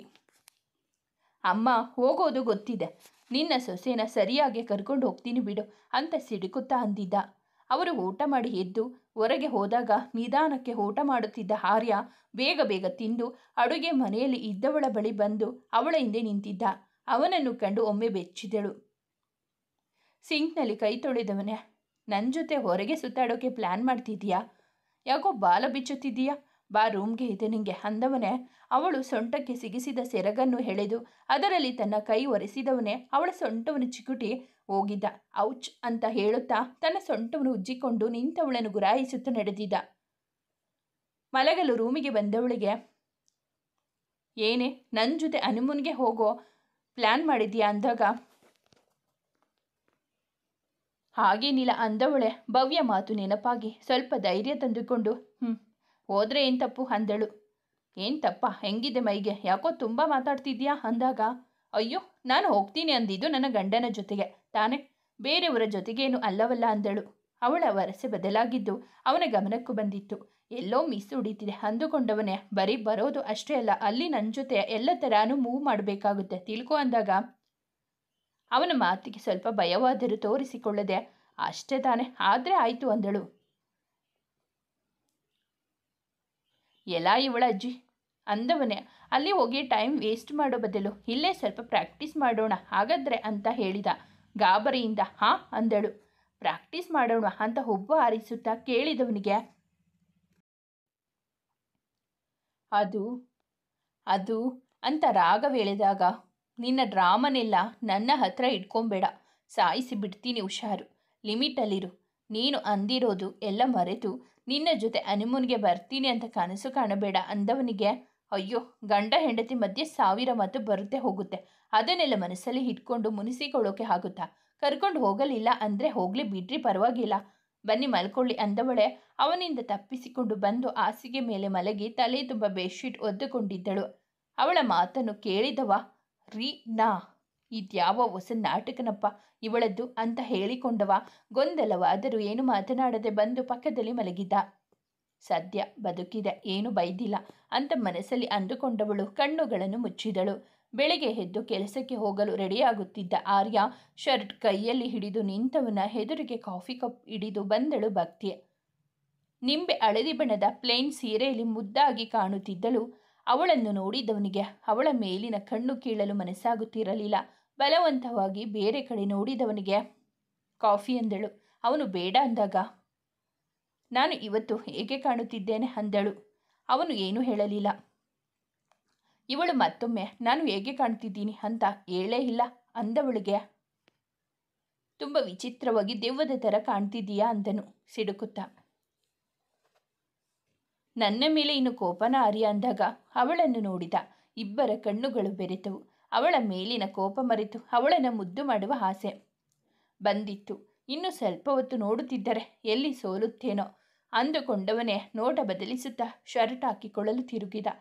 ಅಮ್ಮ, ಹೋಗೋದು ಗೊತ್ತಿದೆ, ನಿನ್ನ ಸೊಸೆನ ಸರಿಯಾಗಿ ಕರ್ಕೊಂಡು ಹೋಗ್ತೀನಿ ಬಿಡು ಅಂತ ಸಿಡುಕುತ್ತಾ ಅಂದಿದ್ದ. ಅವರು ಊಟ ಮಾಡಿ ಎದ್ದು ಹೊರಗೆ ಹೋದಾಗ ನಿಧಾನಕ್ಕೆ ಊಟ ಮಾಡುತ್ತಿದ್ದ ಆರ್ಯ ಬೇಗ ಬೇಗ ತಿಂದು ಅಡುಗೆ ಮನೆಯಲ್ಲಿ ಇದ್ದವಳ ಬಳಿ ಬಂದು ಅವಳ ಹಿಂದೆ ನಿಂತಿದ್ದ. ಅವನನ್ನು ಕಂಡು ಒಮ್ಮೆ ಬೆಚ್ಚಿದಳು. ಸಿಂಕ್ನಲ್ಲಿ ಕೈ ತೊಳೆದವನೇ, ನನ್ನ ಜೊತೆ ಹೊರಗೆ ಸುತ್ತಾಡೋಕೆ ಪ್ಲ್ಯಾನ್ ಮಾಡ್ತಿದ್ದೀಯಾ? ಯಾಕೋ ಬಾಲ ಬಿಚ್ಚುತ್ತಿದ್ದೀಯಾ? ಬಾ ರೂಮ್ಗೆ ಇದೆ ನಿಂಗೆ ಅಂದವನೇ ಅವಳು ಸೊಂಟಕ್ಕೆ ಸಿಗಿಸಿದ ಸೆರಗನ್ನು ಎಳೆದು ಅದರಲ್ಲಿ ತನ್ನ ಕೈ ಒರೆಸಿದವನೇ ಅವಳ ಸೊಂಟವನ್ನು ಚಿಕುಟಿ ಹೋಗಿದ್ದ. ಔಚ್ ಅಂತ ಹೇಳುತ್ತಾ ತನ್ನ ಸೊಂಟವನ್ನು ಉಜ್ಜಿಕೊಂಡು ನಿಂತವಳನ್ನು ಗುರಾಯಿಸುತ್ತಾ ನಡೆದಿದ್ದ. ಮಲಗಲು ರೂಮಿಗೆ ಬಂದವಳಿಗೆ, ಏನೇ ನನ್ನ ಜೊತೆ ಹನಿಮೂನ್ಗೆ ಹೋಗೋ ಪ್ಲ್ಯಾನ್ ಮಾಡಿದ್ಯಾ ಅಂದಾಗ, ಹಾಗೇನಿಲ್ಲ ಅಂದವಳೆ ಭವ್ಯ ಮಾತು ನೆನಪಾಗಿ ಸ್ವಲ್ಪ ಧೈರ್ಯ ತಂದುಕೊಂಡು ಹೋದ್ರೆ ಏನು ತಪ್ಪು ಅಂದಳು. ಏನು ತಪ್ಪ, ಹೆಂಗಿದೆ ಮೈಗೆ, ಯಾಕೋ ತುಂಬ ಮಾತಾಡ್ತಿದ್ಯಾ ಅಂದಾಗ, ಅಯ್ಯೋ ನಾನು ಹೋಗ್ತೀನಿ ಅಂದಿದ್ದು ನನ್ನ ಗಂಡನ ಜೊತೆಗೆ ತಾನೇ, ಬೇರೆಯವರ ಜೊತೆಗೇನು ಅಲ್ಲವಲ್ಲ ಅಂದಳು. ಅವಳ ವರಸೆ ಬದಲಾಗಿದ್ದು ಅವನ ಗಮನಕ್ಕೂ ಬಂದಿತ್ತು. ಎಲ್ಲೋ ಮಿಸ್ ಉಡಿತಿದೆ ಅಂದುಕೊಂಡವನೇ, ಬರೀ ಬರೋದು ಅಷ್ಟೇ ಅಲ್ಲ, ಅಲ್ಲಿ ನನ್ನ ಜೊತೆ ಎಲ್ಲ ಥರನೂ ಮೂವ್ ಮಾಡಬೇಕಾಗುತ್ತೆ ತಿಳ್ಕೊ ಅಂದಾಗ ಅವನ ಮಾತಿಗೆ ಸ್ವಲ್ಪ ಭಯವಾದರೂ ತೋರಿಸಿಕೊಳ್ಳದೆ, ಅಷ್ಟೇ ತಾನೇ, ಆದರೆ ಆಯಿತು ಅಂದಳು. ಎಲ್ಲ ಇವಳ ಅಜ್ಜಿ ಅಂದವನೇ ಅಲ್ಲಿ ಹೋಗಿ ಟೈಮ್ ವೇಸ್ಟ್ ಮಾಡೋ ಬದಲು ಇಲ್ಲೇ ಸ್ವಲ್ಪ ಪ್ರಾಕ್ಟೀಸ್ ಮಾಡೋಣ ಹಾಗಾದ್ರೆ ಅಂತ ಹೇಳಿದ. ಗಾಬರಿಯಿಂದ ಹಾಂ ಅಂದಳು. ಪ್ರಾಕ್ಟೀಸ್ ಮಾಡೋಣ ಅಂತ ಹುಬ್ಬ ಹಾರಿಸುತ್ತಾ ಕೇಳಿದವನಿಗೆ, ಅದು ಅಂತ ರಾಗವೇಳಿದಾಗ, ನಿನ್ನ ಡ್ರಾಮನೆಲ್ಲ ನನ್ನ ಹತ್ರ ಇಟ್ಕೊಂಬೇಡ, ಸಾಯಿಸಿ ಬಿಡ್ತೀನಿ, ಹುಷಾರು, ಲಿಮಿಟಲ್ಲಿರು. ನೀನು ಅಂದಿರೋದು ಎಲ್ಲ ಮರೆತು ನಿನ್ನ ಜೊತೆ ಹನಿಮೂನ್ಗೆ ಬರ್ತೀನಿ ಅಂತ ಕನಸು ಕಾಣಬೇಡ ಅಂದವನಿಗೆ, ಅಯ್ಯೋ ಗಂಡ ಹೆಂಡತಿ ಮಧ್ಯೆ 1000 ಮಾತು ಬರುತ್ತೆ ಹೋಗುತ್ತೆ, ಅದನ್ನೆಲ್ಲ ಮನಸ್ಸಲ್ಲಿ ಇಟ್ಕೊಂಡು ಮುನಿಸಿಕೊಳ್ಳೋಕೆ ಆಗುತ್ತಾ? ಕರ್ಕೊಂಡು ಹೋಗಲಿಲ್ಲ ಅಂದರೆ ಹೋಗಲಿ ಬಿಡ್ರಿ, ಪರವಾಗಿಲ್ಲ, ಬನ್ನಿ ಮಲ್ಕೊಳ್ಳಿ ಅಂದವಳೆ ಅವನಿಂದ ತಪ್ಪಿಸಿಕೊಂಡು ಬಂದು ಹಾಸಿಗೆ ಮೇಲೆ ಮಲಗಿ ತಲೆ ತುಂಬ ಬೆಡ್ಶೀಟ್ ಒದ್ದುಕೊಂಡಿದ್ದಳು. ಅವಳ ಮಾತನ್ನು ಕೇಳಿದವ, ನಾ ಇದ್ಯಾವ ಹೊಸ ನಾಟಕನಪ್ಪ ಇವಳದ್ದು ಅಂತ ಹೇಳಿಕೊಂಡವ ಗೊಂದಲವಾದರೂ ಏನು ಮಾತನಾಡದೆ ಬಂದು ಪಕ್ಕದಲ್ಲಿ ಮಲಗಿದ್ದ. ಸದ್ಯ ಬದುಕಿದೆ, ಏನು ಬೈದಿಲ್ಲ ಅಂತ ಮನಸ್ಸಲ್ಲಿ ಅಂದುಕೊಂಡವಳು ಕಣ್ಣುಗಳನ್ನು ಮುಚ್ಚಿದಳು. ಬೆಳಗ್ಗೆ ಎದ್ದು ಕೆಲಸಕ್ಕೆ ಹೋಗಲು ರೆಡಿಯಾಗುತ್ತಿದ್ದ ಆರ್ಯ ಶರ್ಟ್ ಕೈಯಲ್ಲಿ ಹಿಡಿದು ನಿಂತವನ ಎದುರಿಗೆ ಕಾಫಿ ಕಪ್ ಹಿಡಿದು ಬಂದಳು ಭಕ್ತಿ. ನಿಂಬೆ ಹಳದಿ ಬಣ್ಣದ ಪ್ಲೇನ್ ಸೀರೆಯಲ್ಲಿ ಮುದ್ದಾಗಿ ಕಾಣುತ್ತಿದ್ದಳು. ಅವಳನ್ನು ನೋಡಿದವನಿಗೆ ಅವಳ ಮೇಲಿನ ಕಣ್ಣು ಕೀಳಲು ಮನಸ್ಸಾಗುತ್ತಿರಲಿಲ್ಲ. ಬಲವಂತವಾಗಿ ಬೇರೆ ಕಡೆ ನೋಡಿದವನಿಗೆ ಕಾಫಿ ಅಂದಳು. ಅವನು ಬೇಡ ಅಂದಾಗ, ನಾನು ಇವತ್ತು ಹೇಗೆ ಕಾಣುತ್ತಿದ್ದೇನೆ ಅಂದಳು. ಅವನು ಏನೂ ಹೇಳಲಿಲ್ಲ. ಇವಳು ಮತ್ತೊಮ್ಮೆ ನಾನು ಹೇಗೆ ಕಾಣ್ತಿದ್ದೀನಿ ಅಂತ ಹೇಳೇ ಇಲ್ಲ ಅಂದವಳಿಗೆ, ತುಂಬ ವಿಚಿತ್ರವಾಗಿ ದೆವ್ವದ ಥರ ಕಾಣ್ತಿದ್ದೀಯಾ ಅಂದನು ಸಿಡುಕುತ್ತಾ. ನನ್ನ ಮೇಲೆ ಇನ್ನು ಕೋಪನ ಆರ್ಯ ಅಂದಾಗ ಅವಳನ್ನು ನೋಡಿದ. ಇಬ್ಬರ ಕಣ್ಣುಗಳು ಬೆರೆತವು. ಅವಳ ಮೇಲಿನ ಕೋಪ ಮರೆತು ಅವಳನ್ನು ಮುದ್ದು ಮಾಡುವ ಆಸೆ ಬಂದಿತ್ತು. ಇನ್ನು ಸ್ವಲ್ಪ ಹೊತ್ತು ನೋಡುತ್ತಿದ್ದರೆ ಎಲ್ಲಿ ಸೋಲುತ್ತೇನೋ ಅಂದುಕೊಂಡವನೇ ನೋಟ ಬದಲಿಸುತ್ತಾ ಶರ್ಟ್ ಹಾಕಿಕೊಳ್ಳಲು ತಿರುಗಿದ.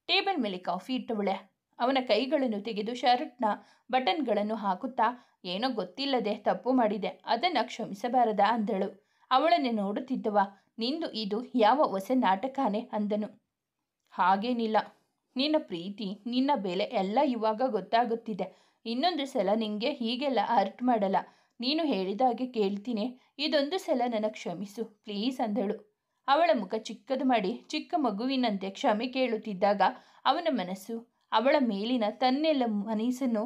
ಟೇಬಲ್ ಮೇಲೆ ಕಾಫಿ ಇಟ್ಟವಳೆ ಅವನ ಕೈಗಳನ್ನು ತೆಗೆದು ಶರ್ಟ್ನ ಬಟನ್ಗಳನ್ನು ಹಾಕುತ್ತಾ, ಏನೋ ಗೊತ್ತಿಲ್ಲದೆ ತಪ್ಪು ಮಾಡಿದೆ, ಅದನ್ನು ಕ್ಷಮಿಸಬಾರದಾ ಅಂದಳು. ಅವಳನ್ನೇ ನೋಡುತ್ತಿದ್ದವ, ನಿಂದು ಇದು ಯಾವ ಹೊಸ ನಾಟಕನೇ ಅಂದನು. ಹಾಗೇನಿಲ್ಲ, ನಿನ್ನ ಪ್ರೀತಿ ನಿನ್ನ ಬೆಲೆ ಎಲ್ಲ ಇವಾಗ ಗೊತ್ತಾಗುತ್ತಿದೆ. ಇನ್ನೊಂದು ಸಲ ನಿಂಗೆ ಹೀಗೆಲ್ಲ ಹರ್ಟ್ ಮಾಡಲ್ಲ. ನೀನು ಹೇಳಿದಾಗೆ ಕೇಳ್ತೀನಿ, ಇದೊಂದು ಸಲ ನನ್ನ ಕ್ಷಮಿಸು ಪ್ಲೀಸ್ ಅಂದಳು. ಅವಳ ಮುಖ ಚಿಕ್ಕದು ಮಾಡಿ ಚಿಕ್ಕ ಮಗುವಿನಂತೆ ಕ್ಷಮೆ ಕೇಳುತ್ತಿದ್ದಾಗ ಅವನ ಮನಸ್ಸು ಅವಳ ಮೇಲಿನ ತನ್ನೆಲ್ಲ ಮನಸ್ಸನ್ನು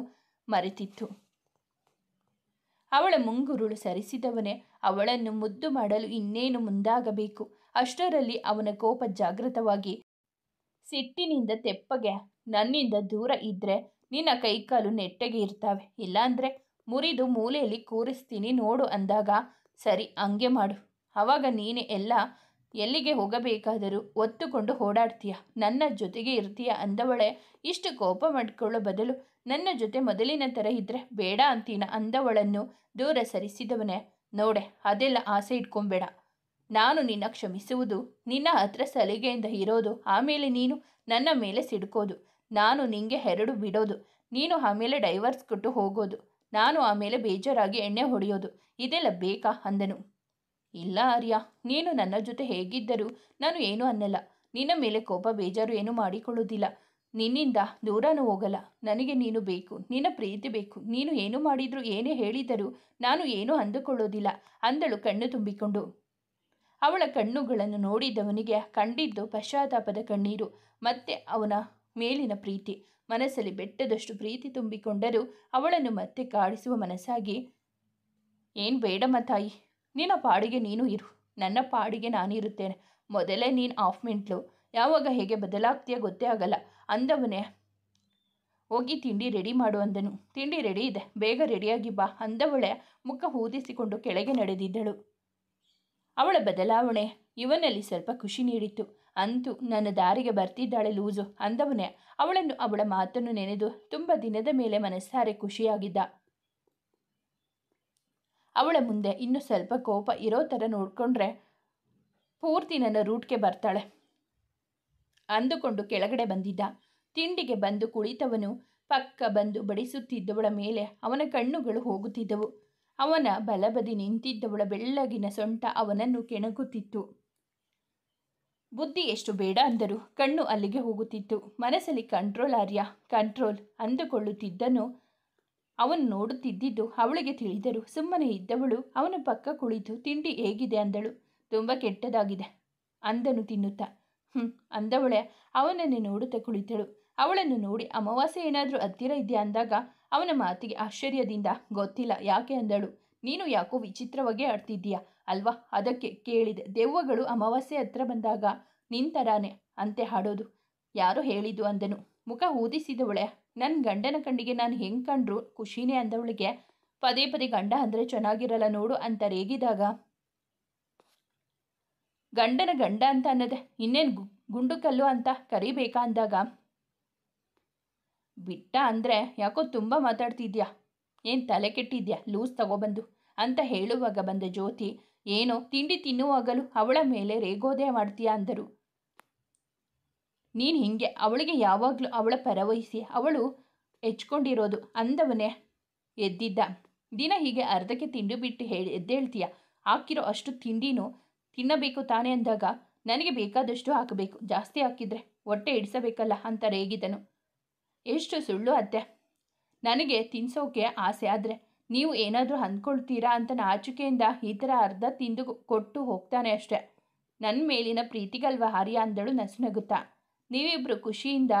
ಮರೆತಿತ್ತು. ಅವಳ ಮುಂಗುರುಳು ಸರಿಸಿದವನೇ ಅವಳನ್ನು ಮುದ್ದು ಮಾಡಲು ಇನ್ನೇನು ಮುಂದಾಗಬೇಕು. ಅಷ್ಟರಲ್ಲಿ ಅವನ ಕೋಪ ಜಾಗೃತವಾಗಿ ಸಿಟ್ಟಿನಿಂದ ತೆಪ್ಪಗೆ, ನನ್ನಿಂದ ದೂರ ಇದ್ದರೆ ನಿನ್ನ ಕೈಕಾಲು ನೆಟ್ಟಗೆ ಇರ್ತಾವೆ, ಇಲ್ಲಾಂದರೆ ಮುರಿದು ಮೂಲೆಯಲ್ಲಿ ಕೂರಿಸ್ತೀನಿ ನೋಡು ಅಂದಾಗ, ಸರಿ ಹಂಗೆ ಮಾಡು, ಆವಾಗ ನೀನೆ ಎಲ್ಲಿಗೆ ಹೋಗಬೇಕಾದರೂ ಒತ್ತುಕೊಂಡು ಓಡಾಡ್ತೀಯ, ನನ್ನ ಜೊತೆಗೆ ಇರ್ತೀಯ ಅಂದವಳೆ. ಇಷ್ಟು ಕೋಪ ಮಾಡಿಕೊಳ್ಳೋ ಬದಲು ನನ್ನ ಜೊತೆ ಮೊದಲಿನ ಥರ ಇದ್ದರೆ ಬೇಡ ಅಂತೀನ ಅಂದವಳನ್ನು ದೂರ ಸರಿಸಿದವನೇ, ನೋಡೆ ಅದೆಲ್ಲ ಆಸೆ ಇಟ್ಕೊಂಬೇಡ. ನಾನು ನಿನ್ನ ಕ್ಷಮಿಸುವುದು, ನಿನ್ನ ಹತ್ರ ಸಲಿಗೆಯಿಂದ ಇರೋದು, ಆಮೇಲೆ ನೀನು ನನ್ನ ಮೇಲೆ ಸಿಡ್ಕೋದು, ನಾನು ನಿಂಗೆ ಹೆರಡು ಬಿಡೋದು, ನೀನು ಆಮೇಲೆ ಡೈವರ್ಸ್ ಕೊಟ್ಟು ಹೋಗೋದು, ನಾನು ಆಮೇಲೆ ಬೇಜಾರಾಗಿ ಎಣ್ಣೆ ಹೊಡೆಯೋದು, ಇದೆಲ್ಲ ಬೇಕಾ ಅಂದನು. ಇಲ್ಲ ಆರ್ಯ, ನೀನು ನನ್ನ ಜೊತೆ ಹೇಗಿದ್ದರೂ ನಾನು ಏನೂ ಅನ್ನಲ್ಲ, ನಿನ್ನ ಮೇಲೆ ಕೋಪ ಬೇಜಾರು ಏನೂ ಮಾಡಿಕೊಳ್ಳೋದಿಲ್ಲ, ನಿನ್ನಿಂದ ದೂರನೂ ಹೋಗಲ್ಲ. ನನಗೆ ನೀನು ಬೇಕು, ನಿನ್ನ ಪ್ರೀತಿ ಬೇಕು. ನೀನು ಏನು ಮಾಡಿದರೂ ಏನೇ ಹೇಳಿದರೂ ನಾನು ಏನೂ ಅಂದುಕೊಳ್ಳೋದಿಲ್ಲ ಅಂದಳು ಕಣ್ಣು ತುಂಬಿಕೊಂಡು. ಅವಳ ಕಣ್ಣುಗಳನ್ನು ನೋಡಿದವನಿಗೆ ಕಂಡಿದ್ದು ಪಶ್ಚಾತ್ತಾಪದ ಕಣ್ಣೀರು, ಮತ್ತೆ ಅವನ ಮೇಲಿನ ಪ್ರೀತಿ. ಮನಸ್ಸಲ್ಲಿ ಬೆಟ್ಟದಷ್ಟು ಪ್ರೀತಿ ತುಂಬಿಕೊಂಡರೂ ಅವಳನ್ನು ಮತ್ತೆ ಕಾಡಿಸುವ ಮನಸ್ಸಾಗಿ, ಏನು ಬೇಡಮ್ಮ ತಾಯಿ, ನಿನ್ನ ಪಾಡಿಗೆ ನೀನು ಇರು, ನನ್ನ ಪಾಡಿಗೆ ನಾನಿರುತ್ತೇನೆ. ಮೊದಲೇ ನೀನು ಆಫ್ ಮೆಂಟ್ಲು, ಯಾವಾಗ ಹೇಗೆ ಬದಲಾಗ್ತೀಯ ಗೊತ್ತೇ ಆಗಲ್ಲ ಅಂದವನೇ ಹೋಗಿ ತಿಂಡಿ ರೆಡಿ ಮಾಡು ಅಂದನು. ತಿಂಡಿ ರೆಡಿ ಇದೆ, ಬೇಗ ರೆಡಿಯಾಗಿ ಬಾ ಅಂದವಳೆ ಮುಖ ಊದಿಸಿಕೊಂಡು ಕೆಳಗೆ ನಡೆದಿದ್ದಳು. ಅವಳ ಬದಲಾವಣೆ ಇವನಲ್ಲಿ ಸ್ವಲ್ಪ ಖುಷಿ ನೀಡಿತ್ತು. ಅಂತೂ ನನ್ನ ದಾರಿಗೆ ಬರ್ತಿದ್ದಾಳೆ ಲೂಸು ಅಂದವನೇ ಅವಳನ್ನು ಅವಳ ಮಾತನ್ನು ನೆನೆದು ತುಂಬ ದಿನದ ಮೇಲೆ ಮನಸ್ಸಾರೆ ಖುಷಿಯಾಗಿದ್ದ. ಅವಳ ಮುಂದೆ ಇನ್ನು ಸ್ವಲ್ಪ ಕೋಪ ಇರೋ ಥರ ನೋಡಿಕೊಂಡ್ರೆ ಪೂರ್ತಿ ನನ್ನ ರೂಟ್ಗೆ ಬರ್ತಾಳೆ ಅಂದುಕೊಂಡು ಕೆಳಗಡೆ ಬಂದಿದ್ದ. ತಿಂಡಿಗೆ ಬಂದು ಕುಳಿತವನು ಪಕ್ಕ ಬಂದು ಬಡಿಸುತ್ತಿದ್ದವಳ ಮೇಲೆ ಅವನ ಕಣ್ಣುಗಳು ಹೋಗುತ್ತಿದ್ದವು. ಅವನ ಬಲಬದಿ ನಿಂತಿದ್ದವಳ ಬೆಳ್ಳಗಿನ ಸೊಂಟ ಅವನನ್ನು ಕೆಣಕುತ್ತಿತ್ತು. ಬುದ್ಧಿ ಎಷ್ಟು ಬೇಡ ಅಂದರೂ ಕಣ್ಣು ಅಲ್ಲಿಗೆ ಹೋಗುತ್ತಿತ್ತು. ಮನಸ್ಸಲ್ಲಿ ಕಂಟ್ರೋಲ್ ಆರ್ಯ ಕಂಟ್ರೋಲ್ ಅಂದುಕೊಳ್ಳುತ್ತಿದ್ದನು. ಅವನು ನೋಡುತ್ತಿದ್ದಿದ್ದು ಅವಳಿಗೆ ತಿಳಿದರು. ಸುಮ್ಮನೆ ಇದ್ದವಳು ಅವನ ಪಕ್ಕ ಕುಳಿತು ತಿಂಡಿ ಹೇಗಿದೆ ಅಂದಳು. ತುಂಬ ಕೆಟ್ಟದಾಗಿದೆ ಅಂದನು ತಿನ್ನುತ್ತಾ. ಅಂದವಳೆ ಅವನನ್ನೇ ನೋಡುತ್ತಾ ಕುಳಿತಳು. ಅವಳನ್ನು ನೋಡಿ ಅಮಾವಾಸ್ಯೆ ಏನಾದರೂ ಹತ್ತಿರ ಇದೆಯಾ ಅಂದಾಗ ಅವನ ಮಾತಿಗೆ ಆಶ್ಚರ್ಯದಿಂದ ಗೊತ್ತಿಲ್ಲ ಯಾಕೆ ಅಂದಳು. ನೀನು ಯಾಕೋ ವಿಚಿತ್ರವಾಗಿ ಆಡ್ತಿದ್ದೀಯಾ ಅಲ್ವಾ, ಅದಕ್ಕೆ ಕೇಳಿದೆ. ದೆವ್ವಗಳು ಅಮಾವಾಸ್ಯೆ ಹತ್ರ ಬಂದಾಗ ನಿಂತರಾನೆ ಅಂತೆ ಹಾಡೋದು, ಯಾರೋ ಹೇಳಿದ್ದು ಅಂದನು. ಮುಖ ಊದಿಸಿದವಳೆ ನನ್ನ ಗಂಡನ ಕಣ್ಣಿಗೆ ನಾನು ಹೆಂಗೆ ಕಂಡ್ರು ಖುಷಿನೇ ಅಂದವಳಿಗೆ ಪದೇ ಪದೇ ಗಂಡ ಅಂದರೆ ಚೆನ್ನಾಗಿರಲ್ಲ ನೋಡು ಅಂತ ರೇಗಿದಾಗ ಗಂಡನ ಗಂಡ ಅಂತ ಅನ್ನದೆ ಇನ್ನೇನು ಗುಂಡು ಕಲ್ಲು ಅಂತ ಕರಿಬೇಕಾ ಅಂದಾಗ ಬಿಟ್ಟ ಅಂದರೆ ಯಾಕೋ ತುಂಬ ಮಾತಾಡ್ತಿದ್ಯಾ, ಏನು ತಲೆ ಕೆಟ್ಟಿದ್ಯಾ ಲೂಸ್ ತಗೊಬಂದು ಅಂತ ಹೇಳುವಾಗ ಬಂದ ಜ್ಯೋತಿ ಏನೋ ತಿಂಡಿ ತಿನ್ನುವಾಗಲೂ ಅವಳ ಮೇಲೆ ರೇಗೋದೆ ಮಾಡ್ತೀಯಾ ಅಂದರು. ನೀನು ಹಿಂಗೆ ಅವಳಿಗೆ ಯಾವಾಗಲೂ ಅವಳ ಪರವಹಿಸಿ ಅವಳು ಹೆಚ್ಕೊಂಡಿರೋದು ಅಂದವನೇ ಎದ್ದಿದ್ದ. ದಿನ ಹೀಗೆ ಅರ್ಧಕ್ಕೆ ತಿಂಡಿ ಬಿಟ್ಟು ಎದ್ದೇಳ್ತೀಯ, ಹಾಕಿರೋ ಅಷ್ಟು ತಿಂಡಿನೂ ತಿನ್ನಬೇಕು ತಾನೇ ಅಂದಾಗ ನನಗೆ ಬೇಕಾದಷ್ಟು ಹಾಕಬೇಕು, ಜಾಸ್ತಿ ಹಾಕಿದರೆ ಹೊಟ್ಟೆ ಇಡಿಸಬೇಕಲ್ಲ ಅಂತ ರೇಗಿದನು. ಎಷ್ಟು ಸುಳ್ಳು ಅತ್ತೆ, ನನಗೆ ತಿನ್ಸೋಕೆ ಆಸೆ, ಆದರೆ ನೀವು ಏನಾದರೂ ಅಂದ್ಕೊಳ್ತೀರಾ ಅಂತ ನಾಚಿಕೆಯಿಂದ ಈ ಥರ ಅರ್ಧ ತಿಂದು ಕೊಟ್ಟು ಹೋಗ್ತಾನೆ ಅಷ್ಟೆ. ನನ್ನ ಮೇಲಿನ ಪ್ರೀತಿಗಲ್ವ ಆರ್ಯ ಅಂದಳು ನಸುನಗುತ್ತಾ. ನೀವಿಬ್ಬರು ಖುಷಿಯಿಂದ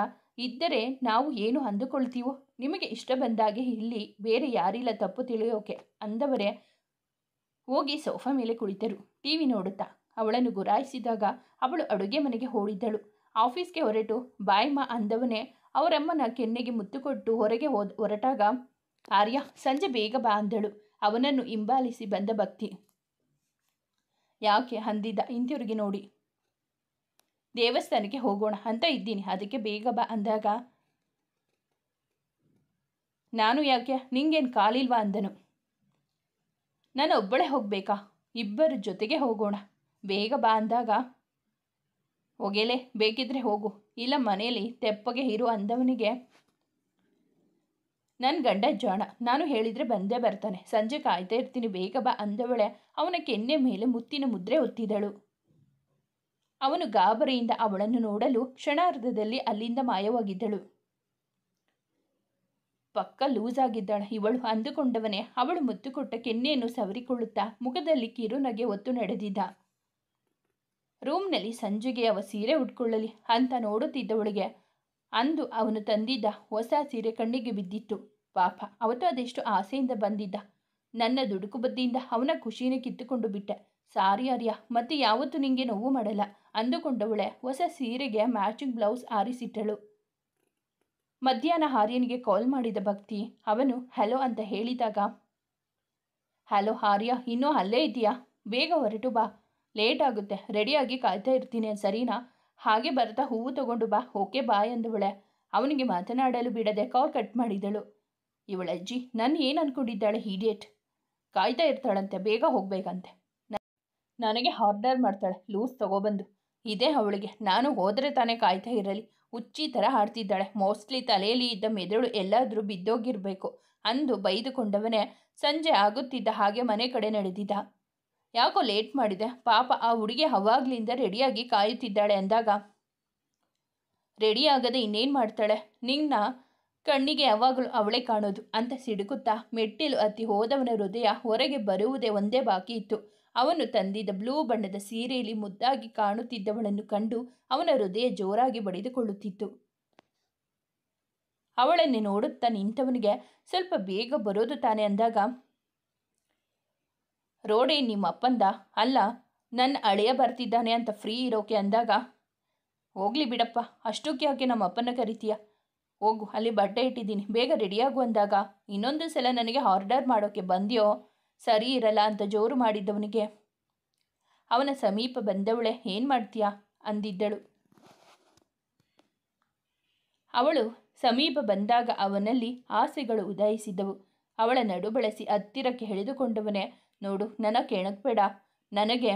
ಇದ್ದರೆ ನಾವು ಏನು ಅಂದುಕೊಳ್ತೀವೋ, ನಿಮಗೆ ಇಷ್ಟ ಬಂದಾಗೆ ಇಲ್ಲಿ ಬೇರೆ ಯಾರಿಲ್ಲ ತಪ್ಪು ತಿಳಿಯೋಕೆ ಅಂದವರೇ ಹೋಗಿ ಸೋಫಾ ಮೇಲೆ ಕುಳಿತರು. ಟಿವಿ ನೋಡುತ್ತಾ ಅವಳನ್ನು ಗುರಾಯಿಸಿದಾಗ ಅವಳು ಅಡುಗೆ ಮನೆಗೆ ಓಡಿದ್ದಳು. ಆಫೀಸ್ಗೆ ಹೊರಟು ಬಾಯ್ಮ ಅಂದವನೇ ಅವರಮ್ಮನ ಕೆನ್ನೆಗೆ ಮುತ್ತು ಕೊಟ್ಟು ಹೊರಗೆ ಹೊರಟಾಗ ಆರ್ಯ ಸಂಜೆ ಬೇಗ ಬಾ ಅಂದಳು. ಅವನನ್ನು ಹಿಂಬಾಲಿಸಿ ಬಂದ ಭಕ್ತಿ. ಯಾಕೆ ಅಂದಿದ್ದ ಹಿಂತಿರುಗಿ ನೋಡಿ. ದೇವಸ್ಥಾನಕ್ಕೆ ಹೋಗೋಣ ಅಂತ ಇದ್ದೀನಿ, ಅದಕ್ಕೆ ಬೇಗ ಬಾ ಅಂದಾಗ ನಾನು ಯಾಕೆ ನಿಂಗೇನು ಕಾಲಿಲ್ವಾ ಅಂದನು. ನಾನು ಒಬ್ಬಳೇ ಹೋಗಬೇಕಾ, ಇಬ್ಬರು ಜೊತೆಗೆ ಹೋಗೋಣ, ಬೇಗ ಬಾ ಅಂದಾಗ ಹೋಗಲೇ ಬೇಕಿದ್ರೆ ಹೋಗು, ಇಲ್ಲ ಮನೆಯಲ್ಲಿ ತೆಪ್ಪಗೆ ಇರು ಅಂದವನಿಗೆ ನನ್ನ ಗಂಡ ಜಾಣ, ನಾನು ಹೇಳಿದರೆ ಬಂದೇ ಬರ್ತಾನೆ, ಸಂಜೆ ಕಾಯ್ತಾ ಇರ್ತೀನಿ, ಬೇಗ ಬಾ ಅಂದವಳೆ ಅವನ ಕೆನ್ನೆ ಮೇಲೆ ಮುತ್ತಿನ ಮುದ್ರೆ ಒತ್ತಿದಳು. ಅವನು ಗಾಬರಿಯಿಂದ ಅವಳನ್ನು ನೋಡಲು ಕ್ಷಣಾರ್ಧದಲ್ಲಿ ಅಲ್ಲಿಂದ ಮಾಯವಾಗಿದ್ದಳು. ಪಕ್ಕ ಲೂಸ್ ಆಗಿದ್ದಾಳೆ ಇವಳು ಅಂದುಕೊಂಡವನೇ ಅವಳು ಮುತ್ತು ಕೊಟ್ಟ ಕೆನ್ನೆಯನ್ನು ಸವರಿಕೊಳ್ಳುತ್ತಾ ಮುಖದಲ್ಲಿ ಕಿರುನಗೆ ಒತ್ತು ನಡೆದಿದ್ದ. ರೂಮ್ನಲ್ಲಿ ಸಂಜೆಗೆ ಅವ ಸೀರೆ ಉಟ್ಕೊಳ್ಳಲಿ ಅಂತ ನೋಡುತ್ತಿದ್ದವಳಿಗೆ ಅಂದು ಅವನು ತಂದಿದ್ದ ಹೊಸ ಸೀರೆ ಕಣ್ಣಿಗೆ ಬಿದ್ದಿತ್ತು. ಪಾಪ, ಅವತ್ತು ಅದೆಷ್ಟು ಆಸೆಯಿಂದ ಬಂದಿದ್ದ. ನನ್ನ ದುಡುಕು ಬದ್ದಿಯಿಂದ ಅವನ ಖುಷಿನೇ ಕಿತ್ತುಕೊಂಡು ಬಿಟ್ಟೆ. ಸಾರಿ ಆರ್ಯ, ಮತ್ತೆ ಯಾವತ್ತೂ ನಿಂಗೆ ನೋವು ಮಾಡಲ್ಲ ಅಂದುಕೊಂಡವಳೆ ಹೊಸ ಸೀರೆಗೆ ಮ್ಯಾಚಿಂಗ್ ಬ್ಲೌಸ್ ಆರಿಸಿಟ್ಟಳು. ಮಧ್ಯಾಹ್ನ ಆರ್ಯನಿಗೆ ಕಾಲ್ ಮಾಡಿದ ಭಕ್ತಿ. ಅವನು ಹಲೋ ಅಂತ ಹೇಳಿದಾಗ, ಹಲೋ ಆರ್ಯ, ಇನ್ನೂ ಅಲ್ಲೇ ಇದೆಯಾ, ಬೇಗ ಹೊರಟು ಬಾ, ಲೇಟ್ ಆಗುತ್ತೆ, ರೆಡಿಯಾಗಿ ಕಾಯ್ತಾ ಇರ್ತೀನಿ ಸರಿನಾ, ಹಾಗೆ ಬರ್ತಾ ಹೂವು ತಗೊಂಡು ಬಾ, ಓಕೆ ಬಾಯ್ ಅಂದವಳೆ. ಅವನಿಗೆ ಮಾತನಾಡಲು ಬಿಡದೆ ಕಾಲ್ ಕಟ್ ಮಾಡಿದಳು. ಇವಳಜ್ಜಿ ನನ್ನ ಏನು ಅಂದ್ಕೊಂಡಿದ್ದಾಳೆ, ಹೀಡಿಯೇಟ್, ಕಾಯ್ತಾ ಇರ್ತಾಳಂತೆ, ಬೇಗ ಹೋಗ್ಬೇಕಂತೆ, ನನಗೆ ಆರ್ಡರ್ ಮಾಡ್ತಾಳೆ ಲೂಸ್ ತಗೊಬಂದು. ಇದೇ ಅವಳಿಗೆ, ನಾನು ಹೋದರೆ ತಾನೇ ಕಾಯ್ತಾ ಇರಲಿ, ಹುಚ್ಚಿ ಥರ ಹಾಡ್ತಿದ್ದಾಳೆ, ಮೋಸ್ಟ್ಲಿ ತಲೆಯಲ್ಲಿ ಇದ್ದ ಮೆದುಳು ಎಲ್ಲಾದರೂ ಬಿದ್ದೋಗಿರಬೇಕು ಅಂದು ಬೈದುಕೊಂಡವನೇ ಸಂಜೆ ಆಗುತ್ತಿದ್ದ ಹಾಗೆ ಮನೆ ಕಡೆ ನಡೆದಿದ್ದ. ಯಾಕೋ ಲೇಟ್ ಮಾಡಿದೆ, ಪಾಪ ಆ ಹುಡುಗಿ ಅವಾಗ್ಲಿಂದ ರೆಡಿಯಾಗಿ ಕಾಯುತ್ತಿದ್ದಾಳೆ ಅಂದಾಗ, ರೆಡಿಯಾಗದೆ ಇನ್ನೇನು ಮಾಡ್ತಾಳೆ, ನಿನ್ನ ಕಣ್ಣಿಗೆ ಯಾವಾಗಲೂ ಅವಳೇ ಕಾಣೋದು ಅಂತ ಸಿಡುಕುತ್ತಾ ಮೆಟ್ಟಿಲು ಹತ್ತಿ ಹೋದವನ ಹೃದಯ ಹೊರಗೆ ಬರುವುದೇ ಒಂದೇ ಬಾಕಿ ಇತ್ತು. ಅವನು ತಂದಿದ್ದ ಬ್ಲೂ ಬಣ್ಣದ ಸೀರೆಯಲ್ಲಿ ಮುದ್ದಾಗಿ ಕಾಣುತ್ತಿದ್ದವಳನ್ನು ಕಂಡು ಅವನ ಹೃದಯ ಜೋರಾಗಿ ಬಡಿದುಕೊಳ್ಳುತ್ತಿತ್ತು. ಅವಳನ್ನೇ ನೋಡುತ್ತಾ ನಿಂತವನಿಗೆ ಸ್ವಲ್ಪ ಬೇಗ ಬರೋದು ತಾನೆ ಅಂದಾಗ, ರೋಡೇ ನಿಮ್ಮ ಅಪ್ಪಂದ, ಅಲ್ಲ ನನ್ನ ಅಳೆಯ ಬರ್ತಿದ್ದಾನೆ ಅಂತ ಫ್ರೀ ಇರೋಕೆ ಅಂದಾಗ, ಹೋಗಲಿ ಬಿಡಪ್ಪ, ಅಷ್ಟಕ್ಕೆ ಯಾಕೆ ನಮ್ಮ ಅಪ್ಪನ ಕರಿತೀಯ? ಹೋಗು, ಅಲ್ಲಿ ಬಟ್ಟೆ ಇಟ್ಟಿದ್ದೀನಿ, ಬೇಗ ರೆಡಿಯಾಗು ಅಂದಾಗ ಇನ್ನೊಂದು ಸಲ ನನಗೆ ಆರ್ಡರ್ ಮಾಡೋಕ್ಕೆ ಬಂದ್ಯೋ ಸರಿ ಇರಲ್ಲ ಅಂತ ಜೋರು ಮಾಡಿದ್ದವನಿಗೆ ಅವನ ಸಮೀಪ ಬಂದವಳೆ ಏನು ಮಾಡ್ತೀಯಾ ಅಂದಿದ್ದಳು. ಅವಳು ಸಮೀಪ ಬಂದಾಗ ಅವನಲ್ಲಿ ಆಸೆಗಳು ಉದಯಿಸಿದ್ದವು. ಅವಳ ನಡು ಬಳಸಿ ಹತ್ತಿರಕ್ಕೆ ಎಳೆದುಕೊಂಡವನೇ, ನೋಡು, ನನ್ನ ಕೆಣಕಬೇಡ, ನನಗೆ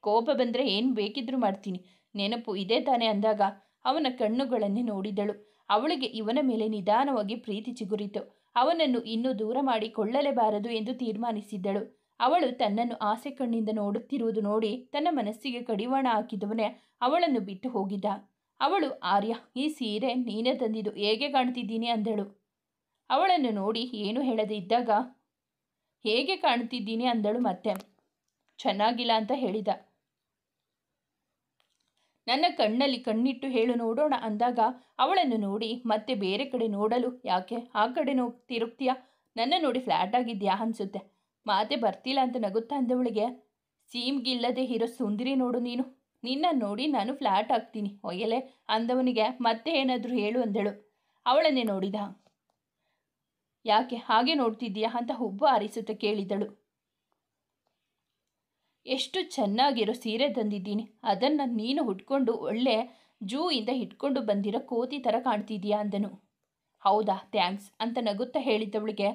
ಕೋಪ ಬಂದರೆ ಏನು ಬೇಕಿದ್ರೂ ಮಾಡ್ತೀನಿ, ನೆನಪು ಇದೇ ತಾನೆ ಅಂದಾಗ ಅವನ ಕಣ್ಣುಗಳನ್ನೇ ನೋಡಿದಳು. ಅವಳಿಗೆ ಇವನ ಮೇಲೆ ನಿಧಾನವಾಗಿ ಪ್ರೀತಿ ಚಿಗುರಿತು. ಅವನನ್ನು ಇನ್ನೂ ದೂರ ಮಾಡಿಕೊಳ್ಳಲೇಬಾರದು ಎಂದು ತೀರ್ಮಾನಿಸಿದ್ದಳು. ಅವಳು ತನ್ನನ್ನು ಆಸೆ ಕಣ್ಣಿಂದ ನೋಡುತ್ತಿರುವುದು ನೋಡಿ ತನ್ನ ಮನಸ್ಸಿಗೆ ಕಡಿವಾಣ ಹಾಕಿದವನೇ ಅವಳನ್ನು ಬಿಟ್ಟು ಹೋಗಿದ್ದ. ಅವಳು, ಆರ್ಯ, ಈ ಸೀರೆ ನೀನೇ ತಂದಿದ್ದು, ಹೇಗೆ ಕಾಣ್ತಿದ್ದೀನಿ ಅಂದಳು. ಅವಳನ್ನು ನೋಡಿ ಏನು ಹೇಳದೆ ಇದ್ದಾಗ ಹೇಗೆ ಕಾಣ್ತಿದ್ದೀನಿ ಅಂದಳು. ಮತ್ತೆ ಚೆನ್ನಾಗಿಲ್ಲ ಅಂತ ಹೇಳಿದ. ನನ್ನ ಕಣ್ಣಲ್ಲಿ ಕಣ್ಣಿಟ್ಟು ಹೇಳು ನೋಡೋಣ ಅಂದಾಗ ಅವಳನ್ನು ನೋಡಿ ಮತ್ತೆ ಬೇರೆ ಕಡೆ ನೋಡಲು, ಯಾಕೆ ಆ ಕಡೆ ತಿರುಗ್ತೀಯಾ? ನನ್ನ ನೋಡಿ ಫ್ಲ್ಯಾಟ್ ಆಗಿದ್ಯಾ ಅನ್ಸುತ್ತೆ. ಮಾತೆ ಬರ್ತಿಲ್ಲ ಅಂತ ನಗುತ್ತಾ ಅಂದವಳಿಗೆ, ಸೀಮ್ಗಿಲ್ಲದೆ ಇರೋ ಸುಂದರಿ ನೋಡು ನೀನು, ನಿನ್ನ ನೋಡಿ ನಾನು ಫ್ಲ್ಯಾಟ್ ಆಗ್ತೀನಿ ಒಯ್ಯಲೆ ಅಂದವನಿಗೆ ಮತ್ತೆ ಏನಾದರೂ ಹೇಳು ಅಂದಳು. ಅವಳನ್ನೇ ನೋಡಿದ. ಯಾಕೆ ಹಾಗೆ ನೋಡ್ತಿದ್ದೀಯಾ ಅಂತ ಹುಬ್ಬು ಹಾರಿಸುತ್ತ ಕೇಳಿದಳು. ಎಷ್ಟು ಚೆನ್ನಾಗಿರೋ ಸೀರೆ ತಂದಿದ್ದೀನಿ, ಅದನ್ನು ನೀನು ಉಟ್ಕೊಂಡು ಒಳ್ಳೆ ಜೂ ಇಂದ ಇಟ್ಕೊಂಡು ಬಂದಿರೋ ಕೋತಿ ಥರ ಕಾಣ್ತಿದ್ದೀಯಾ ಅಂದನು. ಹೌದಾ, ಥ್ಯಾಂಕ್ಸ್ ಅಂತ ನಗುತ್ತಾ ಹೇಳಿದ್ದವಳಿಗೆ,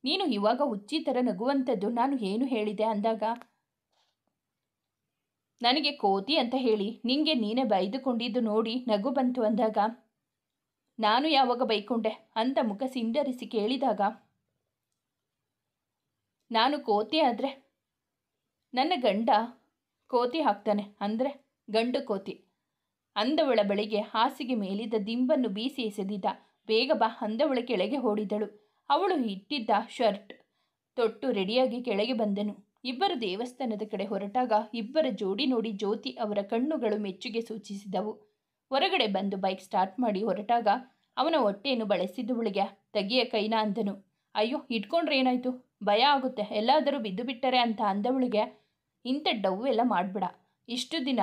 ನೀನು ಇವಾಗ ಹುಚ್ಚಿ ಥರ ನಗುವಂಥದ್ದು ನಾನು ಏನು ಹೇಳಿದೆ ಅಂದಾಗ, ನನಗೆ ಕೋತಿ ಅಂತ ಹೇಳಿ ನಿಂಗೆ ನೀನೇ ಬೈದುಕೊಂಡಿದ್ದು ನೋಡಿ ನಗು ಬಂತು ಅಂದಾಗ, ನಾನು ಯಾವಾಗ ಬೈಕೊಂಡೆ ಅಂತ ಮುಖ ಸಿಂಡರಿಸಿ ಕೇಳಿದಾಗ, ನಾನು ಕೋತಿ ಆದರೆ ನನ್ನ ಗಂಡ ಕೋತಿ ಹಾಕ್ತಾನೆ, ಅಂದರೆ ಗಂಡು ಕೋತಿ ಅಂದವಳ ಬಳಿಗೆ ಹಾಸಿಗೆ ಮೇಲಿದ್ದ ದಿಂಬನ್ನು ಬೀಸಿ ಎಸೆದಿದ್ದ. ಬೇಗ ಬಾ ಅಂದವಳ ಕೆಳಗೆ ಓಡಿದಳು. ಅವಳು ಇಟ್ಟಿದ್ದ ಶರ್ಟ್ ತೊಟ್ಟು ರೆಡಿಯಾಗಿ ಕೆಳಗೆ ಬಂದನು. ಇಬ್ಬರು ದೇವಸ್ಥಾನದ ಕಡೆ ಹೊರಟಾಗ ಇಬ್ಬರ ಜೋಡಿ ನೋಡಿ ಜ್ಯೋತಿ ಅವರ ಕಣ್ಣುಗಳು ಮೆಚ್ಚುಗೆ ಸೂಚಿಸಿದವು. ಹೊರಗಡೆ ಬಂದು ಬೈಕ್ ಸ್ಟಾರ್ಟ್ ಮಾಡಿ ಹೊರಟಾಗ ಅವನ ಹೊಟ್ಟೆಯನ್ನು ಬಳಸಿದವಳಿಗೆ, ತೆಗಿಯ ಕೈನ ಅಂದನು. ಅಯ್ಯೋ, ಇಟ್ಕೊಂಡ್ರೆ ಏನಾಯಿತು, ಭಯ ಆಗುತ್ತೆ, ಎಲ್ಲಾದರೂ ಬಿದ್ದು ಬಿಟ್ಟರೆ ಅಂತ ಅಂದವಳಿಗೆ, ಇಂಥ ಡವ್ ಎಲ್ಲ ಮಾಡಬೇಡ, ಇಷ್ಟು ದಿನ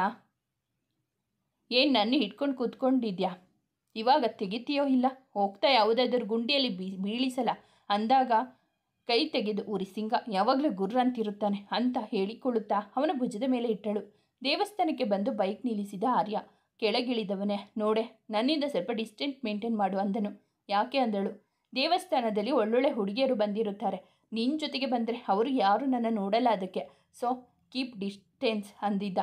ಏನು ನನ್ನ ಇಟ್ಕೊಂಡು ಕೂತ್ಕೊಂಡಿದ್ಯಾ, ಇವಾಗ ತೆಗಿತೀಯೋ ಇಲ್ಲ, ಹೋಗ್ತಾ ಯಾವುದಾದ್ರೂ ಗುಂಡಿಯಲ್ಲಿ ಬೀಳಿಸಲ್ಲ ಅಂದಾಗ ಕೈ ತೆಗೆದು ಉರಿಸಿಂಗ ಯಾವಾಗಲೂ ಗುರ್ರ ಅಂತಿರುತ್ತಾನೆ ಅಂತ ಹೇಳಿಕೊಳ್ಳುತ್ತಾ ಅವನ ಭುಜದ ಮೇಲೆ ಇಟ್ಟಳು. ದೇವಸ್ಥಾನಕ್ಕೆ ಬಂದು ಬೈಕ್ ನಿಲ್ಲಿಸಿದ ಆರ್ಯ. ಕೆಳಗಿಳಿದವನೇ, ನೋಡೆ, ನನ್ನಿಂದ ಸ್ವಲ್ಪ ಡಿಸ್ಟೆನ್ಸ್ ಮೇಂಟೈನ್ ಮಾಡು ಅಂದನು. ಯಾಕೆ ಅಂದಳು. ದೇವಸ್ಥಾನದಲ್ಲಿ ಒಳ್ಳೊಳ್ಳೆ ಹುಡುಗಿಯರು ಬಂದಿರುತ್ತಾರೆ, ನಿನ್ನ ಜೊತೆಗೆ ಬಂದರೆ ಅವರು ಯಾರು ನನ್ನ ನೋಡಲ್ಲ, ಅದಕ್ಕೆ ಸೊ ಕೀಪ್ ಡಿಸ್ಟೆನ್ಸ್ ಅಂದಿದ್ದ.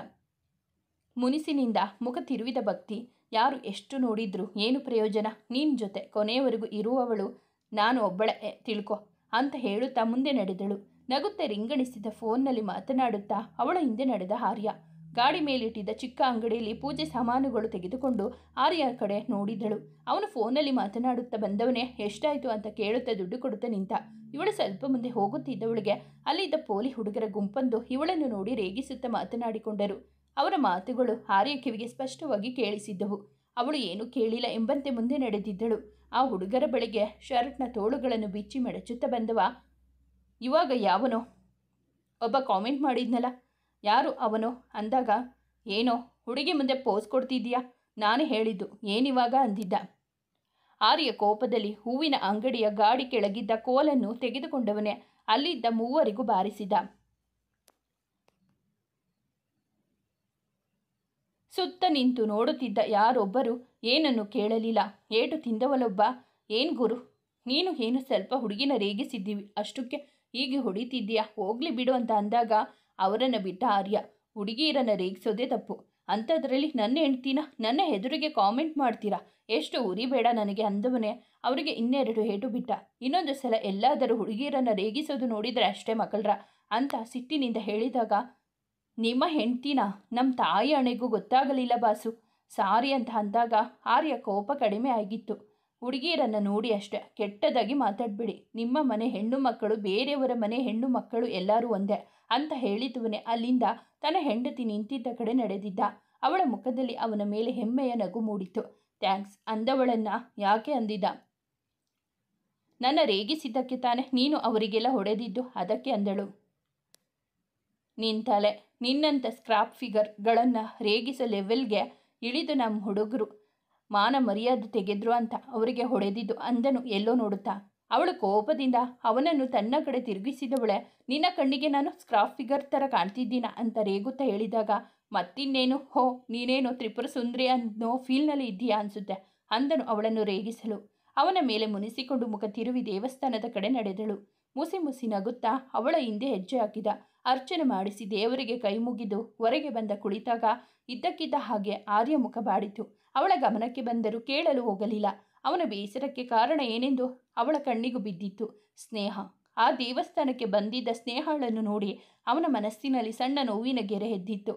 ಮುನಿಸಿನಿಂದ ಮುಖ ತಿರುವಿದ ಭಕ್ತಿ, ಯಾರು ಎಷ್ಟು ನೋಡಿದ್ರು ಏನು ಪ್ರಯೋಜನ, ನಿನ್ನ ಜೊತೆ ಕೊನೆಯವರೆಗೂ ಇರುವವಳು ನಾನು ಒಬ್ಬಳೆ ತಿಳ್ಕೊ ಅಂತ ಹೇಳುತ್ತಾ ಮುಂದೆ ನಡೆದಳು. ನಗುತ್ತಾ ರಿಂಗಣಿಸಿದ ಫೋನ್ನಲ್ಲಿ ಮಾತನಾಡುತ್ತಾ ಅವಳ ಹಿಂದೆ ನಡೆದ ಆರ್ಯ. ಗಾಡಿ ಮೇಲಿಟ್ಟಿದ್ದ ಚಿಕ್ಕ ಅಂಗಡಿಯಲ್ಲಿ ಪೂಜೆ ಸಾಮಾನುಗಳು ತೆಗೆದುಕೊಂಡು ಆರ್ಯ ಕಡೆ ನೋಡಿದಳು. ಅವನು ಫೋನಲ್ಲಿ ಮಾತನಾಡುತ್ತಾ ಬಂದವನೇ ಎಷ್ಟಾಯಿತು ಅಂತ ಕೇಳುತ್ತಾ ದುಡ್ಡು ಕೊಡುತ್ತಾ ನಿಂತ. ಇವಳು ಸ್ವಲ್ಪ ಮುಂದೆ ಹೋಗುತ್ತಿದ್ದವಳಿಗೆ ಅಲ್ಲಿದ್ದ ಪೋಲಿ ಹುಡುಗರ ಗುಂಪೊಂದು ಇವಳನ್ನು ನೋಡಿ ರೇಗಿಸುತ್ತಾ ಮಾತನಾಡಿಕೊಂಡರು. ಅವರ ಮಾತುಗಳು ಆರ್ಯ ಕಿವಿಗೆ ಸ್ಪಷ್ಟವಾಗಿ ಕೇಳಿಸಿದ್ದವು. ಅವಳು ಏನೂ ಕೇಳಿಲ್ಲ ಎಂಬಂತೆ ಮುಂದೆ ನಡೆದಿದ್ದಳು. ಆ ಹುಡುಗರ ಬಳಿಗೆ ಶರ್ಟ್ನ ತೋಳುಗಳನ್ನು ಬಿಚ್ಚಿ ಮಡಚುತ್ತಾ ಬಂದವ, ಇವಾಗ ಯಾವನೋ ಒಬ್ಬ ಕಾಮೆಂಟ್ ಮಾಡಿದ್ನಲ್ಲ, ಯಾರು ಅವನೋ ಅಂದಾಗ, ಏನೋ ಹುಡುಗಿ ಮುಂದೆ ಪೋಸ್ ಕೊಡ್ತಿದ್ದೀಯಾ, ನಾನೇ ಹೇಳಿದ್ದು, ಏನಿವಾಗ ಅಂದಿದ್ದ. ಆರ್ಯ ಕೋಪದಲ್ಲಿ ಹೂವಿನ ಅಂಗಡಿಯ ಗಾಡಿ ಕೆಳಗಿದ್ದ ಕೋಲನ್ನು ತೆಗೆದುಕೊಂಡವನೇ ಅಲ್ಲಿದ್ದ ಮೂವರಿಗೂ ಬಾರಿಸಿದ. ಸುತ್ತ ನಿಂತು ನೋಡುತ್ತಿದ್ದ ಯಾರೊಬ್ಬರು ಏನನ್ನು ಕೇಳಲಿಲ್ಲ. ಏಟು ತಿಂದವಳೊಬ್ಬ, ಏನು ಗುರು ನೀನು ಏನು ಸ್ವಲ್ಪ ಹುಡುಗಿನ ರೇಗಿಸಿದ್ದೀವಿ, ಅಷ್ಟಕ್ಕೆ ಹೀಗೆ ಹೊಡಿತಿದ್ದೀಯಾ, ಹೋಗ್ಲಿ ಬಿಡು ಅಂತ ಅಂದಾಗ ಅವರನ್ನು ಬಿಟ್ಟ ಆರ್ಯ. ಹುಡುಗಿಯರನ್ನು ರೇಗಿಸೋದೇ ತಪ್ಪು, ಅಂಥದ್ರಲ್ಲಿ ನನ್ನ ಹೆಂಡ್ತಿನ ನನ್ನ ಎದುರಿಗೆ ಕಾಮೆಂಟ್ ಮಾಡ್ತೀರಾ, ಎಷ್ಟು ಉರಿಬೇಡ ನನಗೆ ಅಂದವನೇ ಅವರಿಗೆ ಇನ್ನೆರಡು ಏಟು ಬಿಟ್ಟ. ಇನ್ನೊಂದು ಸಲ ಎಲ್ಲಾದರೂ ಹುಡುಗಿಯರನ್ನು ರೇಗಿಸೋದು ನೋಡಿದರೆ ಅಷ್ಟೇ ಮಕ್ಕಳ್ರ ಅಂತ ಸಿಟ್ಟಿನಿಂದ ಹೇಳಿದಾಗ, ನಿಮ್ಮ ಹೆಂಡ್ತಿನ ನಮ್ಮ ತಾಯಿ ಅಣೆಗೂ ಗೊತ್ತಾಗಲಿಲ್ಲ ಬಾಸು, ಸಾರಿ ಅಂತ ಅಂದಾಗ ಆರ್ಯ ಕೋಪ ಕಡಿಮೆ ಆಗಿತ್ತು. ಹುಡುಗಿಯರನ್ನು ನೋಡಿ ಅಷ್ಟೇ, ಕೆಟ್ಟದಾಗಿ ಮಾತಾಡಬೇಡಿ, ನಿಮ್ಮ ಮನೆ ಹೆಣ್ಣು ಮಕ್ಕಳು ಬೇರೆಯವರ ಮನೆ ಹೆಣ್ಣು ಮಕ್ಕಳು ಎಲ್ಲರೂ ಒಂದೇ ಅಂತ ಹೇಳಿದವನೇ ಅಲ್ಲಿಂದ ತನ್ನ ಹೆಂಡತಿ ನಿಂತಿದ್ದ ಕಡೆ ನಡೆದಿದ್ದ. ಅವಳ ಮುಖದಲ್ಲಿ ಅವನ ಮೇಲೆ ಹೆಮ್ಮೆಯ ನಗು ಮೂಡಿತು. ಥ್ಯಾಂಕ್ಸ್ ಅಂದವಳನ್ನು ಯಾಕೆ ಅಂದಿದ್ದ. ನನ್ನ ರೇಗಿಸಿದ್ದಕ್ಕೆ ತಾನೆ ನೀನು ಅವರಿಗೆಲ್ಲ ಹೊಡೆದಿದ್ದು, ಅದಕ್ಕೆ ಅಂದಳು. ನಿನ್ನ ತಲೆ, ನಿನ್ನಂಥ ಸ್ಕ್ರಾಪ್ ಫಿಗರ್ಗಳನ್ನು ರೇಗಿಸೋ ಲೆವೆಲ್ಗೆ ಇಳಿದು ನಮ್ಮ ಹುಡುಗರು ಮಾನ ಮರ್ಯಾದೆ ತೆಗೆದ್ರು ಅಂತ ಅವರಿಗೆ ಹೊಡೆದಿದ್ದು ಅಂದನು ಎಲ್ಲೋ ನೋಡುತ್ತಾ. ಅವಳು ಕೋಪದಿಂದ ಅವನನ್ನು ತನ್ನ ಕಡೆ ತಿರುಗಿಸಿದವಳೆ. ನಿನ್ನ ಕಣ್ಣಿಗೆ ನಾನು ಸ್ಕ್ರಾಪ್ ಫಿಗರ್ ಥರ ಕಾಣ್ತಿದ್ದೀನ ಅಂತ ರೇಗುತ್ತಾ ಹೇಳಿದಾಗ ಮತ್ತಿನ್ನೇನು, ಹೋ ನೀನೇನು ತ್ರಿಪುರ ಸುಂದರಿ ಅನ್ನೋ ಫೀಲ್ನಲ್ಲಿ ಇದ್ದೀಯಾ ಅನಿಸುತ್ತೆ ಅಂದನು ಅವಳನ್ನು ರೇಗಿಸಲು. ಅವನ ಮೇಲೆ ಮುನಿಸಿಕೊಂಡು ಮುಖ ತಿರುವಿ ದೇವಸ್ಥಾನದ ಕಡೆ ನಡೆದಳು. ಮುಸಿ ಮುಸಿ ನಗುತ್ತಾ ಅವಳ ಹಿಂದೆ ಹೆಜ್ಜೆ ಹಾಕಿದ. ಅರ್ಚನೆ ಮಾಡಿಸಿ ದೇವರಿಗೆ ಕೈ ಮುಗಿದು ಹೊರಗೆ ಬಂದ ಕುಳಿತಾಗ ಇದ್ದಕ್ಕಿದ್ದ ಹಾಗೆ ಆರ್ಯ ಮುಖ ಬಾಡಿತು. ಅವಳ ಗಮನಕ್ಕೆ ಬಂದರೂ ಕೇಳಲು ಹೋಗಲಿಲ್ಲ. ಅವನ ಬೇಸರಕ್ಕೆ ಕಾರಣ ಏನೆಂದು ಅವಳ ಕಣ್ಣಿಗೂ ಬಿದ್ದಿತ್ತು. ಸ್ನೇಹ. ಆ ದೇವಸ್ಥಾನಕ್ಕೆ ಬಂದಿದ್ದ ಸ್ನೇಹಳನ್ನು ನೋಡಿ ಅವನ ಮನಸ್ಸಿನಲ್ಲಿ ಸಣ್ಣ ನೋವಿನ ಗೆರೆ ಎದ್ದಿತ್ತು.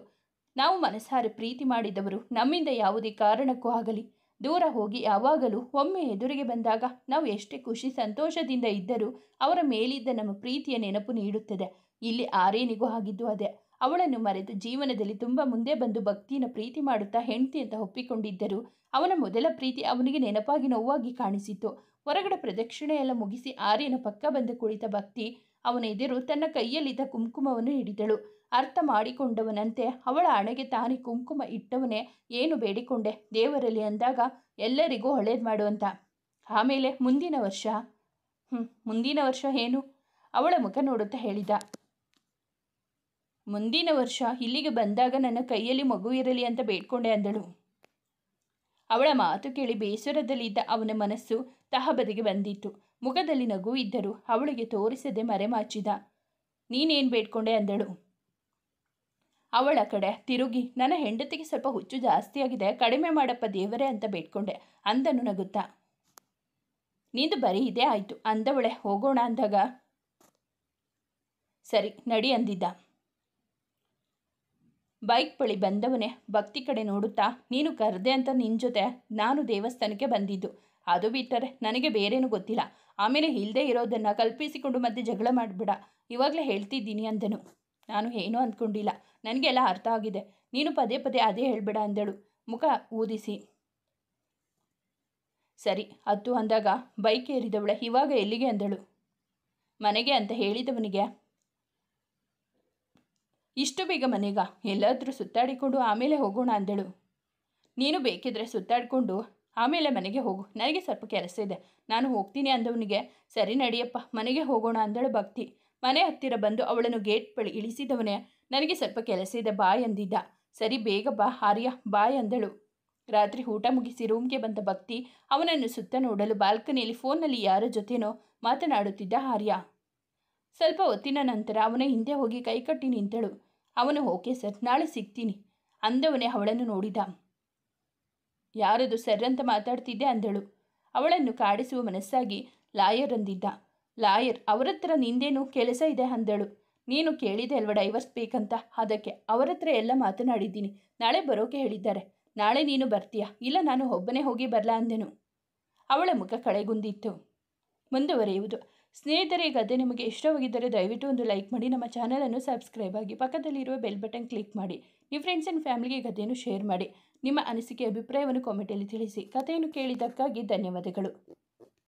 ನಾವು ಮನಸ್ಸಾರೆ ಪ್ರೀತಿ ಮಾಡಿದವರು ನಮ್ಮಿಂದ ಯಾವುದೇ ಕಾರಣಕ್ಕೂ ಆಗಲಿ ದೂರ ಹೋಗಿ ಯಾವಾಗಲೂ ಒಮ್ಮೆ ಎದುರಿಗೆ ಬಂದಾಗ ನಾವು ಎಷ್ಟೇ ಖುಷಿ ಸಂತೋಷದಿಂದ ಇದ್ದರೂ ಅವರ ಮೇಲಿದ್ದ ನಮ್ಮ ಪ್ರೀತಿಯ ನೆನಪು ನೀಡುತ್ತದೆ. ಇಲ್ಲಿ ಆರ್ಯನಿಗೂ ಆಗಿದ್ದು ಅದೇ. ಅವಳನ್ನು ಮರೆತು ಜೀವನದಲ್ಲಿ ತುಂಬ ಮುಂದೆ ಬಂದು ಭಕ್ತಿನ ಪ್ರೀತಿ ಮಾಡುತ್ತಾ ಹೆಂಡತಿ ಅಂತ ಒಪ್ಪಿಕೊಂಡಿದ್ದರು. ಅವನ ಮೊದಲ ಪ್ರೀತಿ ಅವನಿಗೆ ನೆನಪಾಗಿ ನೋವಾಗಿ ಕಾಣಿಸಿತು. ಹೊರಗಡೆ ಪ್ರದಕ್ಷಿಣೆಯೆಲ್ಲ ಮುಗಿಸಿ ಆರ್ಯನ ಪಕ್ಕ ಬಂದು ಕುಳಿತ ಭಕ್ತಿ ಅವನ ಎದುರು ತನ್ನ ಕೈಯಲ್ಲಿದ್ದ ಕುಂಕುಮವನ್ನು ಹಿಡಿದಳು. ಅರ್ಥ ಮಾಡಿಕೊಂಡವನಂತೆ ಅವಳ ಹಣೆಗೆ ತಾನೇ ಕುಂಕುಮ ಇಟ್ಟವನೇ, ಏನು ಬೇಡಿಕೊಂಡೆ ದೇವರಲ್ಲಿ ಅಂದಾಗ ಎಲ್ಲರಿಗೂ ಒಳ್ಳೇದು ಮಾಡುವಂತ. ಆಮೇಲೆ ಮುಂದಿನ ವರ್ಷ ಏನು? ಅವಳ ಮುಖ ನೋಡುತ್ತಾ ಹೇಳಿದ. ಮುಂದಿನ ವರ್ಷ ಇಲ್ಲಿಗೆ ಬಂದಾಗ ನನ್ನ ಕೈಯಲ್ಲಿ ಮಗು ಇರಲಿ ಅಂತ ಬೇಡ್ಕೊಂಡೆ ಅಂದಳು. ಅವಳ ಮಾತು ಕೇಳಿ ಬೇಸರದಲ್ಲಿದ್ದ ಅವನ ಮನಸ್ಸು ತಹಬದಿಗೆ ಬಂದಿತ್ತು. ಮುಖದಲ್ಲಿ ನಗು ಇದ್ದರೂ ಅವಳಿಗೆ ತೋರಿಸದೆ ಮರೆಮಾಚಿದ. ನೀನೇನು ಬೇಡ್ಕೊಂಡೆ ಅಂದಳು. ಅವಳ ಕಡೆ ತಿರುಗಿ ನನ್ನ ಹೆಂಡತಿಗೆ ಸ್ವಲ್ಪ ಹುಚ್ಚು ಜಾಸ್ತಿಯಾಗಿದೆ, ಕಡಿಮೆ ಮಾಡಪ್ಪ ದೇವರೇ ಅಂತ ಬೇಡ್ಕೊಂಡೆ ಅಂದನು ನಗುತ್ತಾ. ನಿಂದು ಬರೀ ಇದೇ ಆಯಿತು ಅಂದವಳೆ. ಹೋಗೋಣ ಅಂದಾಗ ಸರಿ ನಡಿ ಅಂದಿದ್ದ. ಬೈಕ್ ಬಳಿ ಬಂದವನೇ ಭಕ್ತಿ ಕಡೆ ನೋಡುತ್ತಾ, ನೀನು ಕರೆದೆ ಅಂತ ನಿನ್ನ ಜೊತೆ ನಾನು ದೇವಸ್ಥಾನಕ್ಕೆ ಬಂದಿದ್ದು, ಅದು ಬಿಟ್ಟರೆ ನನಗೆ ಬೇರೇನೂ ಗೊತ್ತಿಲ್ಲ. ಆಮೇಲೆ ಇಲ್ಲದೆ ಇರೋದನ್ನು ಕಲ್ಪಿಸಿಕೊಂಡು ಮತ್ತೆ ಜಗಳ ಮಾಡಬೇಡ, ಇವಾಗಲೇ ಹೇಳ್ತಿದ್ದೀನಿ ಅಂದನು. ನಾನು ಏನೂ ಅಂದ್ಕೊಂಡಿಲ್ಲ, ನನಗೆಲ್ಲ ಅರ್ಥ ಆಗಿದೆ, ನೀನು ಪದೇ ಪದೇ ಅದೇ ಹೇಳಬೇಡ ಅಂದಳು ಮುಖ ಊದಿಸಿ. ಸರಿ ಹತ್ತು ಅಂದಾಗ ಬೈಕ್ ಏರಿದವಳೆ. ಇವಾಗ ಎಲ್ಲಿಗೆ ಅಂದಳು. ಮನೆಗೆ ಅಂತ ಹೇಳಿದವನಿಗೆ ಇಷ್ಟು ಬೇಗ ಮನೆಗ? ಎಲ್ಲಾದರೂ ಸುತ್ತಾಡಿಕೊಂಡು ಆಮೇಲೆ ಹೋಗೋಣ ಅಂದಳು. ನೀನು ಬೇಕಿದ್ರೆ ಸುತ್ತಾಡಿಕೊಂಡು ಆಮೇಲೆ ಮನೆಗೆ ಹೋಗು, ನನಗೆ ಸ್ವಲ್ಪ ಕೆಲಸ ಇದೆ, ನಾನು ಹೋಗ್ತೀನಿ ಅಂದವನಿಗೆ ಸರಿ ನಡಿಯಪ್ಪ ಮನೆಗೆ ಹೋಗೋಣ ಅಂದಳು ಭಕ್ತಿ. ಮನೆ ಹತ್ತಿರ ಬಂದು ಅವಳನ್ನು ಗೇಟ್ ಬಳಿ ಇಳಿಸಿದವನೇ ನನಗೆ ಸ್ವಲ್ಪ ಕೆಲಸ ಇದೆ ಬಾಯ್ ಅಂದಿದ್ದ. ಸರಿ ಬೇಗ ಬಾ ಆರ್ಯ ಬಾಯ್ ಅಂದಳು. ರಾತ್ರಿ ಊಟ ಮುಗಿಸಿ ರೂಮ್ಗೆ ಬಂದ ಭಕ್ತಿ ಅವನನ್ನು ಸುತ್ತ ನೋಡಲು ಬಾಲ್ಕನಿಯಲ್ಲಿ ಫೋನ್ನಲ್ಲಿ ಯಾರ ಜೊತೆನೋ ಮಾತನಾಡುತ್ತಿದ್ದ ಆರ್ಯ. ಸ್ವಲ್ಪ ಹೊತ್ತಿನ ನಂತರ ಅವನ ಹಿಂದೆ ಹೋಗಿ ಕೈಕಟ್ಟಿ ನಿಂತಳು. ಅವನು ಓಕೆ ಸರ್ ನಾಳೆ ಸಿಗ್ತೀನಿ ಅಂದವನೇ ಅವಳನ್ನು ನೋಡಿದ. ಯಾರದು ಸರ್ ಅಂತ ಮಾತಾಡ್ತಿದ್ದೆ ಅಂದಳು. ಅವಳನ್ನು ಕಾಡಿಸುವ ಮನಸ್ಸಾಗಿ ಲಾಯರ್ ಅಂದಿದ್ದ. ಲಾಯರ್ ಅವರ ಹತ್ರ ನಿಂದೇನು ಕೆಲಸ ಇದೆ ಅಂದಳು. ನೀನು ಕೇಳಿದೆ ಅಲ್ವ ಡೈವರ್ಸ್ ಬೇಕಂತ, ಅದಕ್ಕೆ ಅವರ ಹತ್ರ ಎಲ್ಲ ಮಾತನಾಡಿದ್ದೀನಿ, ನಾಳೆ ಬರೋಕೆ ಹೇಳಿದ್ದಾರೆ. ನಾಳೆ ನೀನು ಬರ್ತೀಯಾ? ಇಲ್ಲ ನಾನು ಒಬ್ಬನೇ ಹೋಗಿ ಬರಲಾ ಅಂದೆನು. ಅವಳ ಮುಖ ಕಳೆಗುಂದಿತ್ತು. ಮುಂದುವರಿಯುವುದು. ಸ್ನೇಹಿತರೆ, ಕಥೆ ನಿಮಗೆ ಇಷ್ಟವಾಗಿದ್ದರೆ ದಯವಿಟ್ಟು ಒಂದು ಲೈಕ್ ಮಾಡಿ, ನಮ್ಮ ಚಾನಲನ್ನು ಸಬ್ಸ್ಕ್ರೈಬ್ ಆಗಿ, ಪಕ್ಕದಲ್ಲಿರುವ ಬೆಲ್ ಬಟನ್ ಕ್ಲಿಕ್ ಮಾಡಿ, ನಿಮ್ಮ ಫ್ರೆಂಡ್ಸ್ ಆ್ಯಂಡ್ ಫ್ಯಾಮಿಲಿಗೆ ಕಥೆಯನ್ನು ಶೇರ್ ಮಾಡಿ, ನಿಮ್ಮ ಅನಿಸಿಕೆ ಅಭಿಪ್ರಾಯವನ್ನು ಕಾಮೆಂಟಲ್ಲಿ ತಿಳಿಸಿ. ಕಥೆಯನ್ನು ಕೇಳಿದ್ದಕ್ಕಾಗಿ ಧನ್ಯವಾದಗಳು.